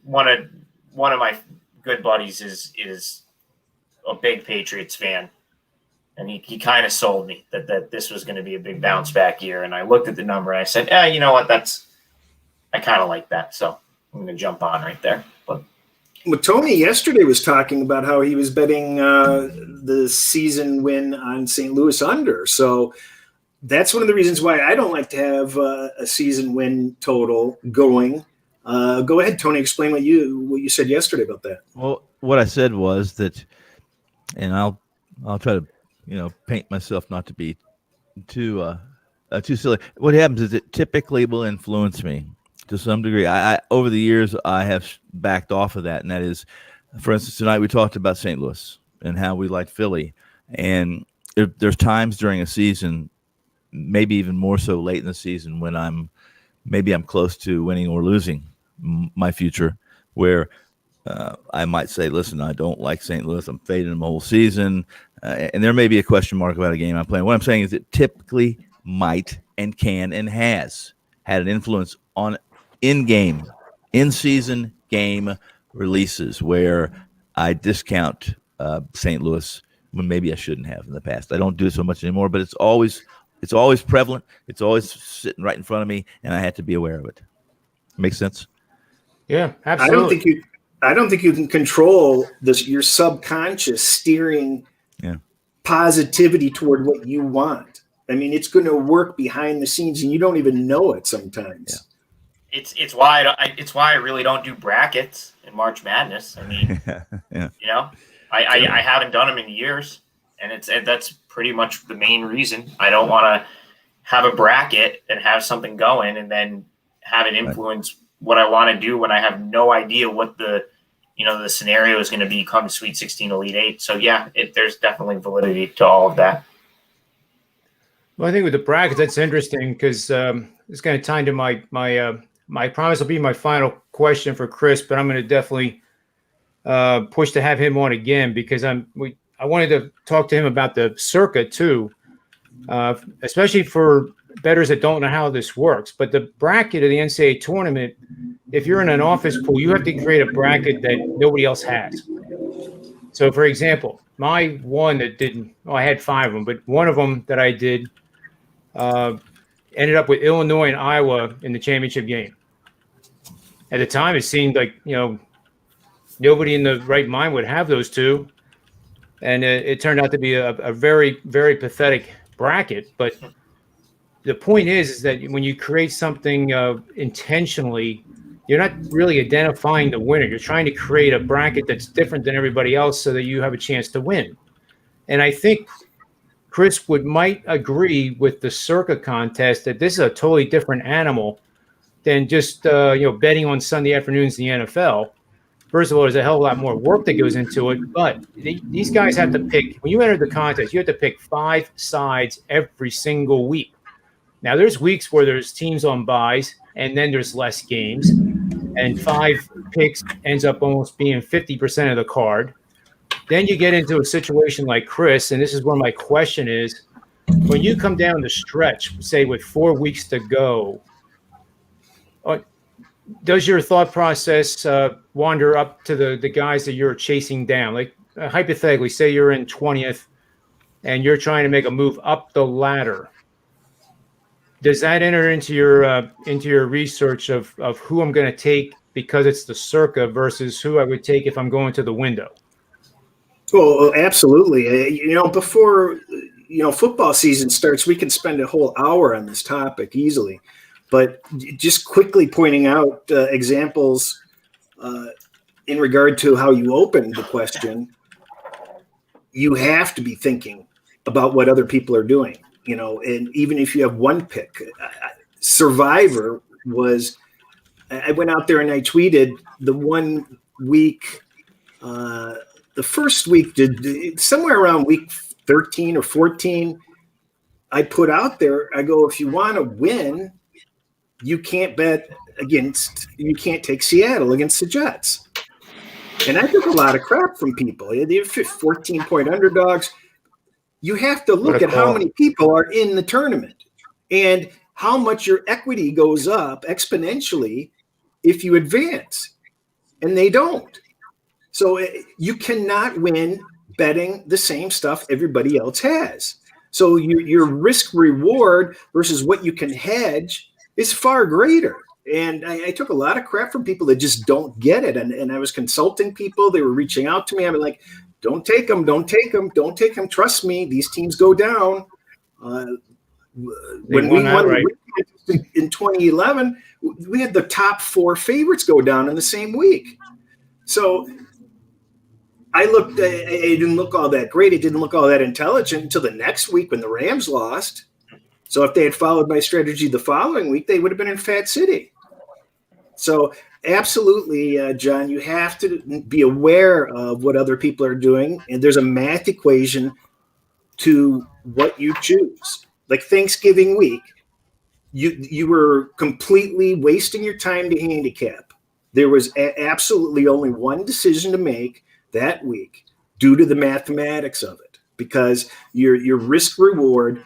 one of my good buddies is a big Patriots fan. And he kind of sold me that this was going to be a big bounce back year. And I looked at the number and I said, you know what? I kind of like that. So I'm going to jump on right there. But Tony yesterday was talking about how he was betting the season win on St. Louis under. So that's one of the reasons why I don't like to have a season win total going. Go ahead, Tony, explain what you said yesterday about that. Well, what I said was that, and I'll try to, paint myself not to be too silly. What happens is it typically will influence me to some degree. I over the years, I have backed off of that. And that is, for instance, tonight we talked about St. Louis and how we like Philly. And there's times during a season, maybe even more so late in the season, when I'm close to winning or losing my future, where I might say, listen, I don't like St. Louis. I'm fading them the whole season. And there may be a question mark about a game I'm playing. What I'm saying is it typically might and can and has had an influence on in-season game releases where I discount St. Louis when maybe I shouldn't have in the past. I don't do it so much anymore, but it's always prevalent. It's always sitting right in front of me, and I have to be aware of it. Makes sense? Yeah, absolutely. I don't think you can control your subconscious steering positivity toward what you want. I mean, it's going to work behind the scenes, and you don't even know it sometimes. Yeah. It's why I really don't do brackets in March Madness. I mean, I haven't done them in years, and that's pretty much the main reason. I don't want to have a bracket and have something going and then have it influence what I want to do when I have no idea what the scenario is going to be come Sweet 16, Elite 8. So yeah, there's definitely validity to all of that. Well, I think with the brackets, that's interesting because it's going to tie into my promise will be my final question for Chris, but I'm going to definitely push to have him on again because I wanted to talk to him about the circuit too, especially for bettors that don't know how this works. But the bracket of the NCAA tournament, if you're in an office pool, you have to create a bracket that nobody else has. So, for example, my one that didn't – I had 5 of them, but one of them that I did ended up with Illinois and Iowa in the championship game. At the time, it seemed like, nobody in the right mind would have those two. And it turned out to be a very, very pathetic bracket. But the point is that when you create something intentionally, you're not really identifying the winner. You're trying to create a bracket that's different than everybody else so that you have a chance to win. And I think Chris might agree with the Circa contest that this is a totally different animal than just betting on Sunday afternoons in the NFL. First of all, there's a hell of a lot more work that goes into it, but these guys have to pick. When you enter the contest, you have to pick 5 sides every single week. Now, there's weeks where there's teams on buys, and then there's less games, and 5 picks ends up almost being 50% of the card. Then you get into a situation like Chris, and this is where my question is, when you come down the stretch, say with 4 weeks to go, does your thought process wander up to the guys that you're chasing down? Like hypothetically, say you're in 20th and you're trying to make a move up the ladder. Does that enter into your research of who I'm going to take because it's the circa versus who I would take if I'm going to the window? Well, absolutely. Before football season starts, we can spend a whole hour on this topic easily. But just quickly pointing out examples in regard to how you opened the question, you have to be thinking about what other people are doing, and even if you have one pick. Survivor was, I went out there and I tweeted the 1 week, the first week, somewhere around week 13 or 14, I put out there, I go, if you want to win, you can't take Seattle against the Jets. And I took a lot of crap from people. They're 14-point underdogs. You have to look at how many people are in the tournament and how much your equity goes up exponentially if you advance. And they don't. So you cannot win betting the same stuff everybody else has. So your risk reward versus what you can hedge is far greater. And I took a lot of crap from people that just don't get it. And I was consulting people. They were reaching out to me. I'm like, don't take them. Trust me, these teams go down. When we won in 2011, we had the top 4 favorites go down in the same week. So I didn't look all that great. It didn't look all that intelligent until the next week when the Rams lost. So if they had followed my strategy the following week, they would have been in Fat City. So absolutely, John, you have to be aware of what other people are doing. And there's a math equation to what you choose. Like Thanksgiving week, you were completely wasting your time to handicap. There was absolutely only one decision to make that week due to the mathematics of it, because your risk reward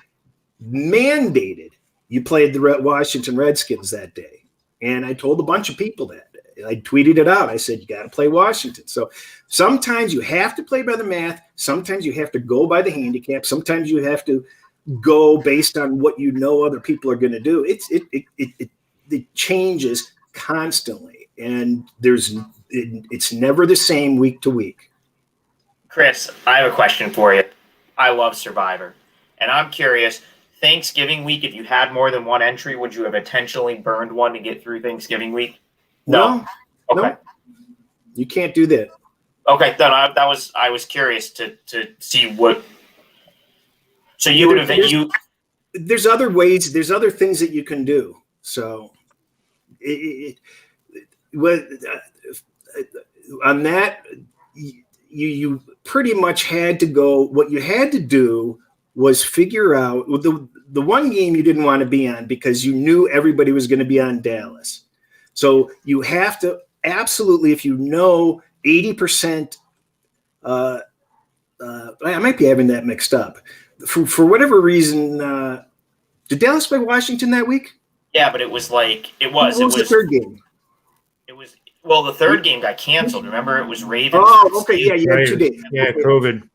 mandated you played the Washington Redskins that day. And I told a bunch of people that. I tweeted it out. I said, you got to play Washington. So sometimes you have to play by the math. Sometimes you have to go by the handicap. Sometimes you have to go based on what other people are going to do. It changes constantly, and it's never the same week to week. Chris, I have a question for you. I love Survivor, and I'm curious, Thanksgiving week, if you had more than one entry, would you have intentionally burned one to get through Thanksgiving week? No. Okay. No. You can't do that. Okay, then I was curious to see what. So you would have There's other ways. There's other things that you can do. So, on that, you pretty much had to go. What you had to do was figure out the one game you didn't want to be on because you knew everybody was going to be on Dallas. So you have to absolutely, if 80%, I might be having that mixed up. For whatever reason, did Dallas play Washington that week? Yeah, but it was the third game. It was the third game got canceled. Remember, it was Ravens. Oh, okay, yeah, you had 2 days. Yeah, okay. COVID.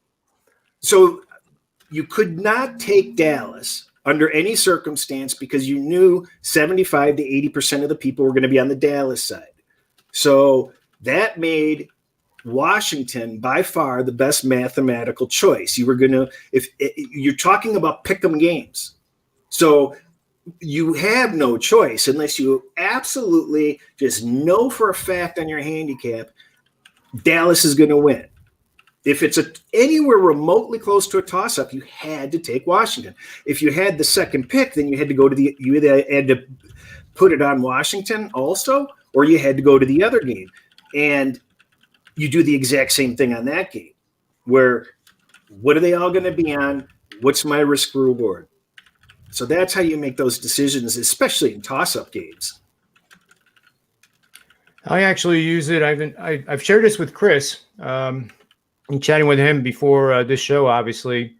So you could not take Dallas under any circumstance because you knew 75 to 80% of the people were going to be on the Dallas side. So that made Washington by far the best mathematical choice. You were going to, if you're talking about pick 'em games. So you have no choice unless you absolutely just know for a fact on your handicap, Dallas is going to win. If it's anywhere remotely close to a toss-up, you had to take Washington. If you had the second pick, then you had to go to you had to put it on Washington also, or you had to go to the other game. And you do the exact same thing on that game, where what are they all going to be on? What's my risk reward? So that's how you make those decisions, especially in toss-up games. I actually use it. I've shared this with Chris. I'm chatting with him before this show, obviously.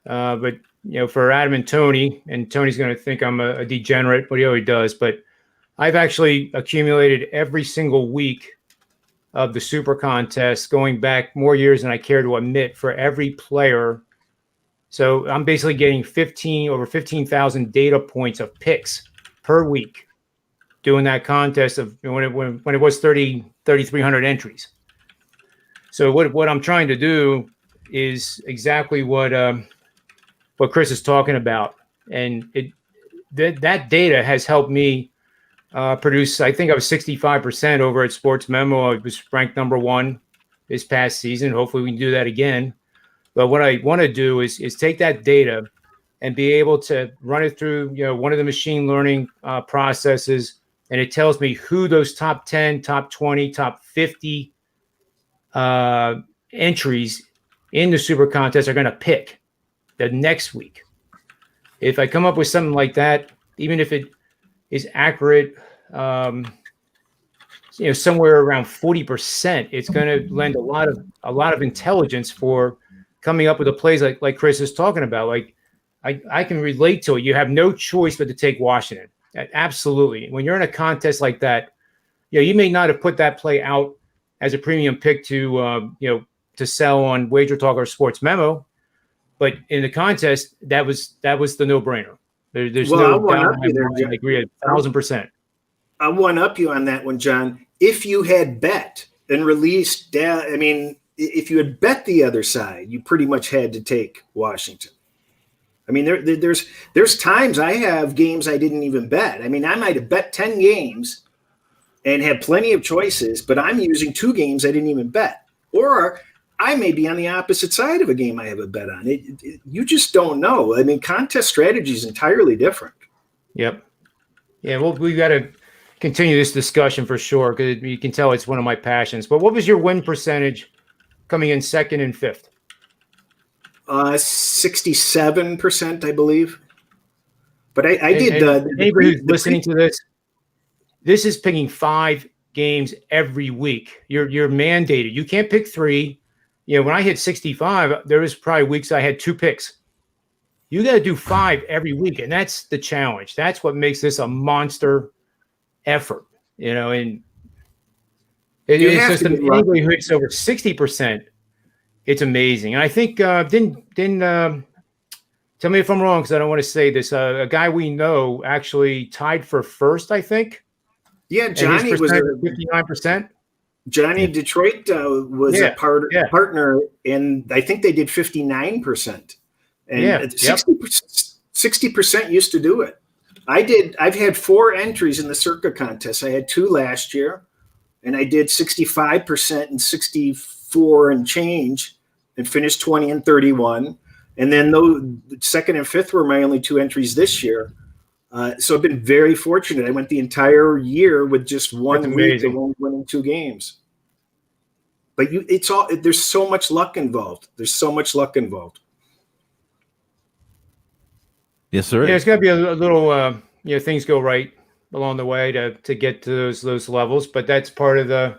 But for Adam and Tony's going to think I'm a degenerate, but he always does. But I've actually accumulated every single week of the Super Contest, going back more years than I care to admit, for every player. So I'm basically getting over 15,000 data points of picks per week doing that contest of when it was 3,300 entries. So what I'm trying to do is exactly what Chris is talking about, and that data has helped me produce. I think I was 65% over at SportsMemo. I was ranked number 1 this past season. Hopefully we can do that again. But what I want to do is take that data and be able to run it through one of the machine learning processes, and it tells me who those top 10, top 20, top 50 entries in the Super Contest are going to pick the next week. If I come up with something like that, even if it is accurate, somewhere around 40%, it's going to lend a lot of intelligence for coming up with the plays like Chris is talking about. Like I can relate to it. You have no choice but to take Washington. Absolutely. When you're in a contest like that, you may not have put that play out as a premium pick to sell on WagerTalk or SportsMemo, but in the contest, that was the no-brainer. There's no doubt in my mind. I agree 1,000%. I'll one-up you on that one, John. If you had bet and released, if you had bet the other side, you pretty much had to take Washington. I mean, there's times I have games I didn't even bet. I mean, I might have bet 10 games and had plenty of choices, but I'm using 2 games I didn't even bet. Or I may be on the opposite side of a game I have a bet on. You just don't know. I mean, contest strategy is entirely different. Yep. Yeah, well, we've got to continue this discussion for sure, because you can tell it's one of my passions. But what was your win percentage coming in second and fifth? 67%, I believe. But I did. Anybody who's listening to this is picking 5 games every week. You're mandated. You can't pick 3. When I hit 65, there was probably weeks I had 2 picks. You got to do 5 every week, and that's the challenge. That's what makes this a monster effort. And it's just anybody who hits over 60%. It's amazing. And I think didn't tell me if I'm wrong, because I don't want to say this. A guy we know actually tied for first, I think. Yeah, Johnny was 59%. Johnny Detroit was a partner, and I think they did 59%. And 60% used to do it. I've had 4 entries in the Circa contest. I had 2 last year, and I did 65% and 64 and change, and finished 20 and 31. And then the second and fifth were my only 2 entries this year. So I've been very fortunate. I went the entire year with just 1 week of only winning 2 games. But there's so much luck involved. Yes, sir. Yeah, it's got to be a little, things go right along the way to get to those levels. But that's part of the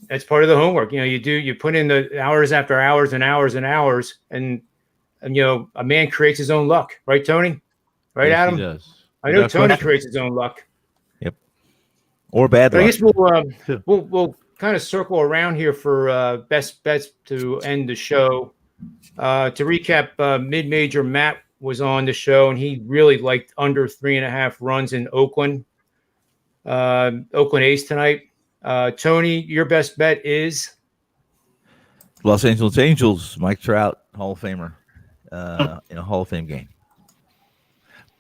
homework. You put in the hours after hours and hours and hours, and a man creates his own luck, right, Tony? Right, yes, Adam? He does. I know Tony creates his own luck. Yep. Or bad luck. I guess we'll kind of circle around here for best bets to end the show. To recap, mid-major Matt was on the show, and he really liked under 3.5 runs in Oakland A's tonight. Tony, your best bet is Los Angeles Angels, Mike Trout, Hall of Famer, in a Hall of Fame game.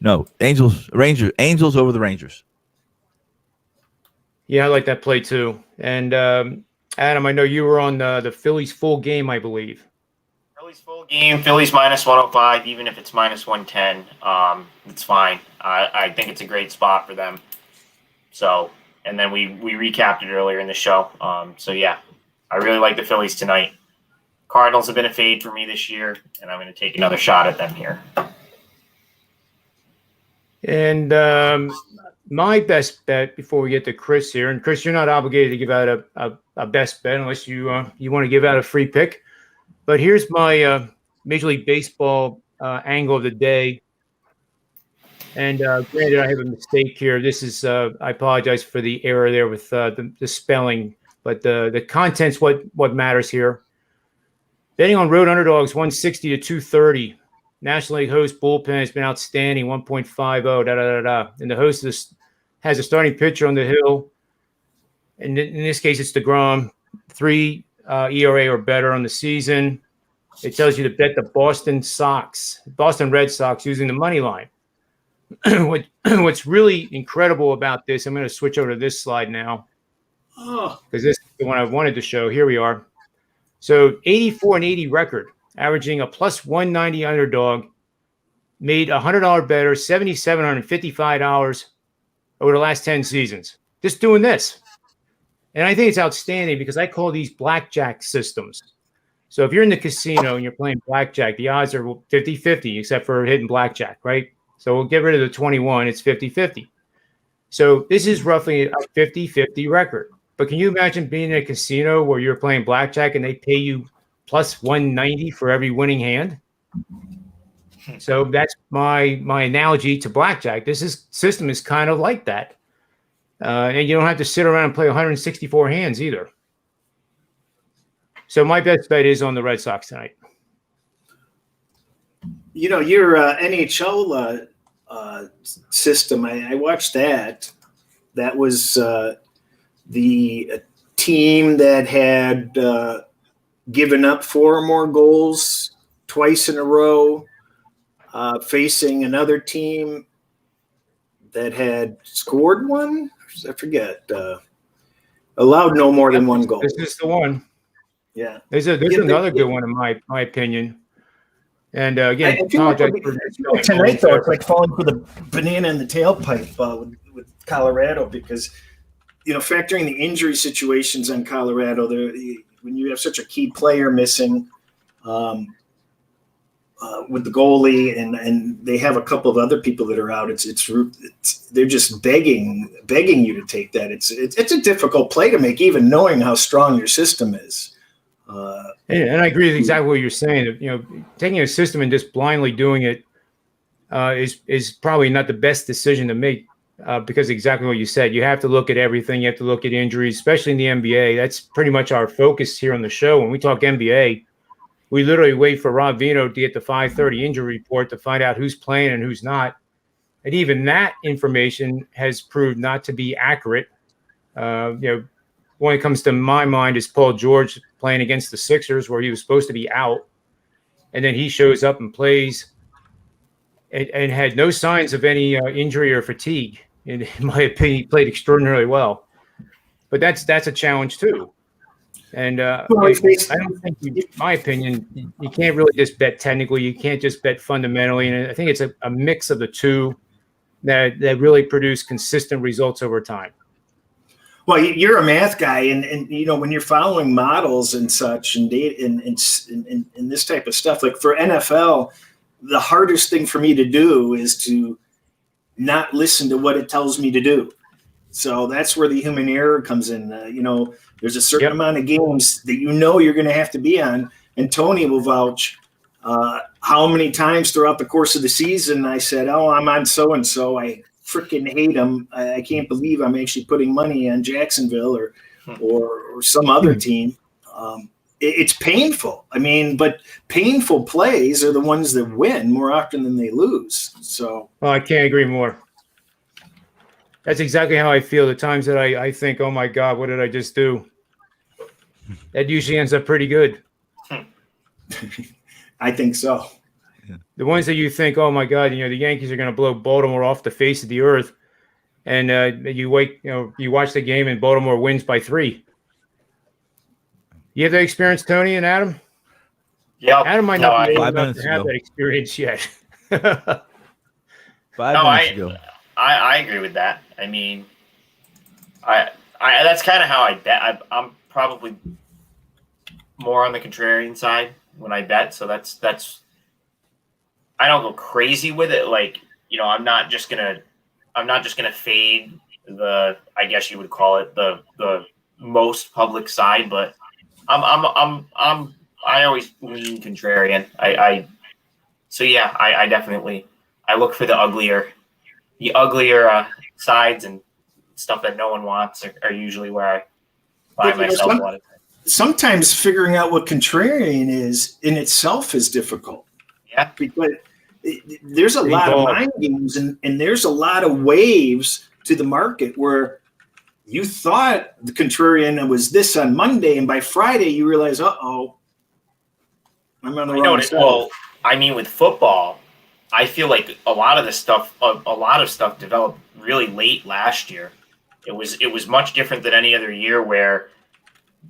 No, Angels over the Rangers. Yeah, I like that play too. And Adam, I know you were on the Phillies full game, I believe. Phillies full game, Phillies minus 105, even if it's minus 110, it's fine. I think it's a great spot for them. So, and then we recapped it earlier in the show. So yeah, I really like the Phillies tonight. Cardinals have been a fade for me this year, and I'm going to take another shot at them here. And my best bet before we get to Chris here, and Chris, you're not obligated to give out a best bet unless you want to give out a free pick. But here's my Major League Baseball angle of the day. And granted, I have a mistake here. This is I apologize for the error there with the spelling, but the content's what matters here. Betting on road underdogs 160 to 230. National League host bullpen has been outstanding, 1.50. And the host has a starting pitcher on the hill. And in this case, it's DeGrom, 3 ERA or better on the season. It tells you to bet the Boston Red Sox using the money line. What's really incredible about this, I'm going to switch over to this slide now because this is the one I wanted to show. Here we are. So 84-80 record, averaging a plus 190 underdog, made $100 better, $7,755 over the last 10 seasons. Just doing this. And I think it's outstanding because I call these blackjack systems. So if you're in the casino and you're playing blackjack, the odds are 50-50 except for hitting blackjack, right? So we'll get rid of the 21. It's 50-50. So this is roughly a 50-50 record. But can you imagine being in a casino where you're playing blackjack and they pay you plus 190 for every winning hand? So that's my analogy to blackjack. System is kind of like that. And you don't have to sit around and play 164 hands either. So my best bet is on the Red Sox tonight. You know, your NHL system, I watched that. That was the team that had given up 4 or more goals twice in a row, facing another team that had scored one. I forget. Allowed no more than 1 goal. This is the one. Yeah. There's another good one in my opinion. And again, I feel like tonight, though, it's like falling for the banana in the tailpipe with Colorado because, you know, factoring the injury situations on Colorado, when you have such a key player missing with the goalie and they have a couple of other people that are out, they're just begging you to take that. It's a difficult play to make, even knowing how strong your system is. And I agree with exactly what you're saying. You know, taking a system and just blindly doing it is probably not the best decision to make because exactly what you said. You have to look at everything. You have to look at injuries, especially in the NBA. That's pretty much our focus here on the show. When we talk NBA, we literally wait for Rob Vino to get the 5:30 injury report to find out who's playing and who's not. And even that information has proved not to be accurate. One that comes to my mind is Paul George playing against the Sixers where he was supposed to be out. And then he shows up and plays and had no signs of any injury or fatigue. In my opinion, he played extraordinarily well. But that's a challenge too. And I don't think, in my opinion, you can't really just bet technically. You can't just bet fundamentally. And I think it's a mix of the two that really produce consistent results over time. Well, you're a math guy, and you know when you're following models and such, and data and this type of stuff. Like for NFL, the hardest thing for me to do is to not listen to what it tells me to do. So that's where the human error comes in. There's a certain amount of games that you're going to have to be on, and Tony will vouch. How many times throughout the course of the season I said, "Oh, I'm on so and so. I freaking hate them. I can't believe I'm actually putting money on Jacksonville or some other team." It's painful. I mean, but painful plays are the ones that win more often than they lose. So, well, I can't agree more. That's exactly how I feel. The times that I think, "Oh my God, what did I just do?" That usually ends up pretty good. I think so. The ones that you think, "Oh my God, the Yankees are going to blow Baltimore off the face of the earth," and you watch the game and Baltimore wins by 3. You have that experience, Tony and Adam? Yeah. Adam might not be able to have ago. that experience yet. 5 minutes ago. I agree with that. I mean, I that's kind of how I bet. I'm probably more on the contrarian side when I bet. So that's I don't go crazy with it. Like, I'm not just gonna fade I guess you would call it the most public side, but I always lean contrarian. So yeah, I definitely I look for the uglier sides, and stuff that no one wants are usually where I find myself a lot of times. Sometimes figuring out what contrarian is in itself is difficult. Yeah, because there's a lot of mind games, and there's a lot of waves to the market where you thought the contrarian was this on Monday, and by Friday you realize, I'm on the wrong side. Well, I mean, with football, I feel like a lot of stuff developed really late last year. It was much different than any other year, where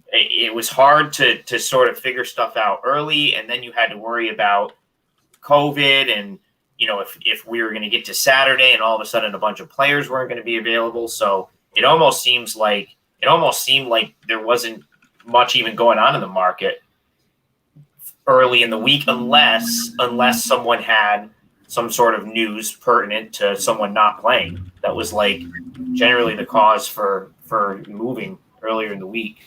it was hard to sort of figure stuff out early, and then you had to worry about COVID, and if we were going to get to Saturday and all of a sudden a bunch of players weren't going to be available. So it almost seemed like there wasn't much even going on in the market early in the week, unless someone had some sort of news pertinent to someone not playing. That was like generally the cause for moving early in the week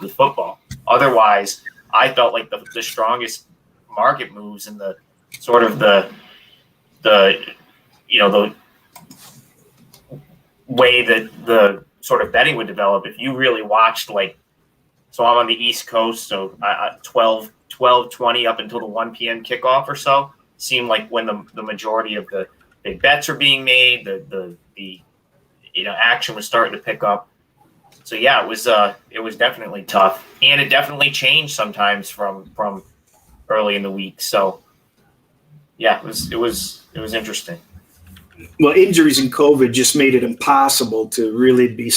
with football. Otherwise, I felt like the strongest market moves in the sort of the way that the sort of betting would develop. If you really watched, so I'm on the East Coast, so 12:20 up until the 1 p.m. kickoff or so seemed like when the majority of the big bets are being made, the action was starting to pick up. So yeah, it was definitely tough, and it definitely changed sometimes from early in the week. So yeah, it was interesting. Well, injuries and COVID just made it impossible to really be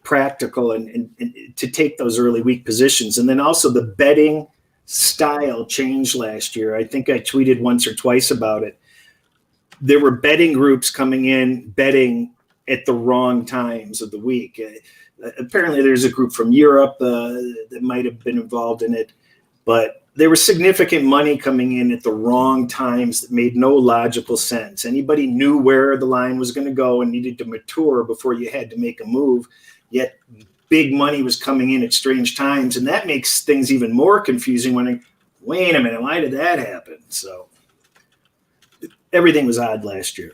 practical and to take those early week positions. And then also the betting style changed last year. I think I tweeted once or twice about it. There were betting groups coming in betting at the wrong times of the week. Apparently there's a group from Europe that might have been involved in it, but there was significant money coming in at the wrong times that made no logical sense. Anybody knew where the line was going to go and needed to mature before you had to make a move, yet big money was coming in at strange times, and that makes things even more confusing when wait a minute, why did that happen? So everything was odd last year.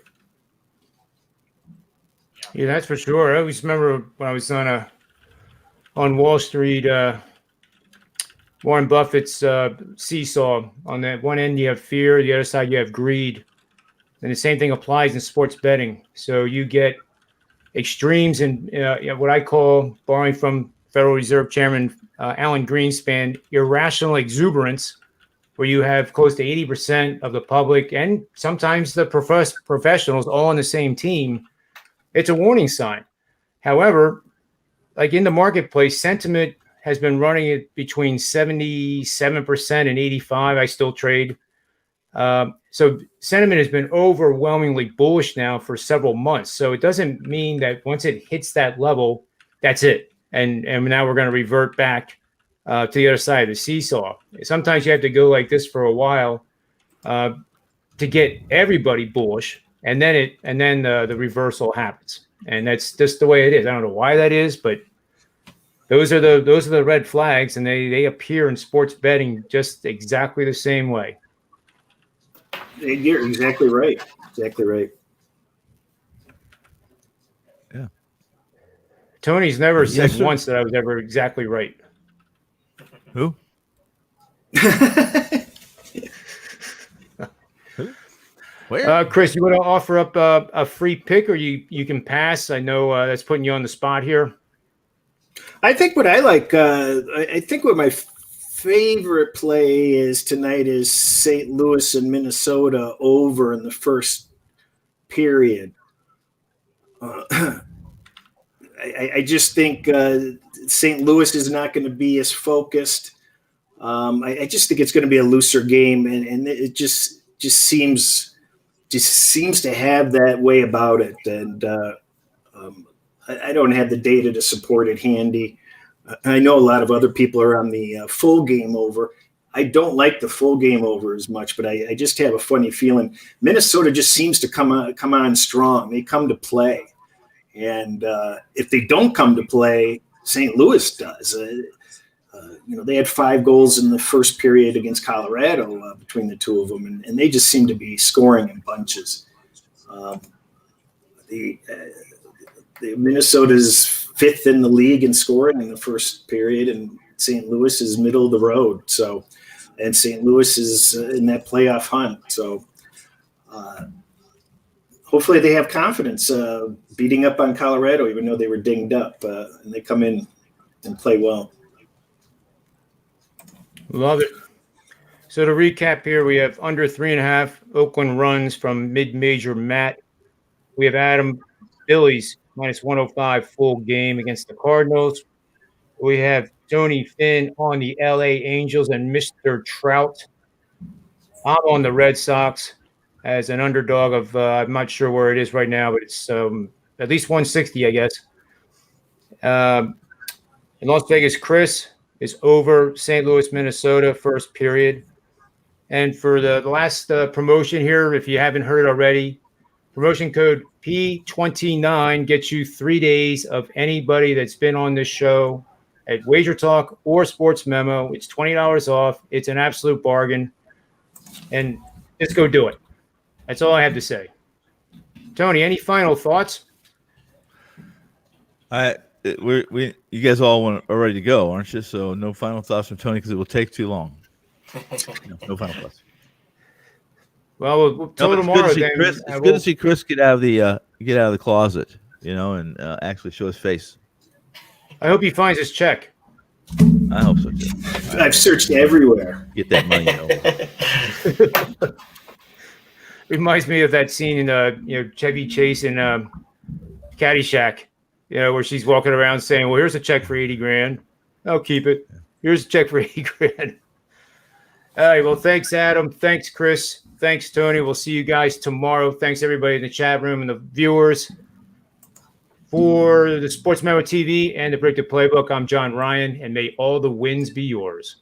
Yeah, that's for sure. I always remember when I was on Wall Street, Warren Buffett's seesaw. On that one end you have fear, the other side you have greed, and the same thing applies in sports betting. So you get extremes in what I call, borrowing from Federal Reserve Chairman Alan Greenspan, irrational exuberance, where you have close to 80% of the public and sometimes the professionals all on the same team. It's a warning sign. However, like in the marketplace, sentiment has been running it between 77% and 85%. I still trade. So sentiment has been overwhelmingly bullish now for several months. So it doesn't mean that once it hits that level, that's it. And now we're going to revert back to the other side of the seesaw. Sometimes you have to go like this for a while to get everybody bullish, and then the reversal happens. And that's just the way it is. I don't know why that is, but those are the red flags, and they appear in sports betting just exactly the same way. You're exactly right. Exactly right. Yeah. Tony's never said once that I was ever exactly right. Who? Where? Chris, you want to offer up a free pick, or you can pass? I know that's putting you on the spot here. I think what I like, I think what my favorite play is tonight is St. Louis and Minnesota over in the first period. I just think St. Louis is not going to be as focused. I just think it's going to be a looser game, and it just seems to have that way about it. And I don't have the data to support it handy. I know a lot of other people are on the full game over. I don't like the full game over as much, but I just have a funny feeling. Minnesota just seems to come on strong. They come to play. And if they don't come to play, St. Louis does. They had 5 goals in the first period against Colorado between the two of them, and they just seem to be scoring in bunches. The Minnesota's 5th in the league in scoring in the first period, and St. Louis is middle of the road. So, and St. Louis is in that playoff hunt. So, hopefully they have confidence beating up on Colorado, even though they were dinged up, and they come in and play well. Love it. So to recap here, we have under 3.5 Oakland runs from mid-major Matt. We have Adam Phillies -105 full game against the Cardinals. We have Tony Finn on the LA Angels and Mr. Trout. I'm on the Red Sox as an underdog of I'm not sure where it is right now, but it's at least 160, I guess. In Las Vegas, Chris is over St. Louis, Minnesota, first period. And for the last promotion here, if you haven't heard it already, promotion code P29 gets you 3 days of anybody that's been on this show at WagerTalk or SportsMemo. It's $20 off. It's an absolute bargain. And just go do it. That's all I have to say. Tony, any final thoughts? You guys all are ready to go, aren't you? So no final thoughts from Tony because it will take too long. No final thoughts. Well, we'll till tomorrow. It's good to see Chris get out of the closet, and actually show his face. I hope he finds his check. I hope so too. I've searched everywhere. Get that money. Reminds me of that scene in Chevy Chase in Caddyshack, where she's walking around saying, "Well, here's a check for 80 grand. I'll keep it. Here's a check for 80 grand." All right. Well, thanks, Adam. Thanks, Chris. Thanks, Tony. We'll see you guys tomorrow. Thanks, everybody in the chat room and the viewers. For the SportsMemo TV and the Predictive Playbook, I'm John Ryan, and may all the wins be yours.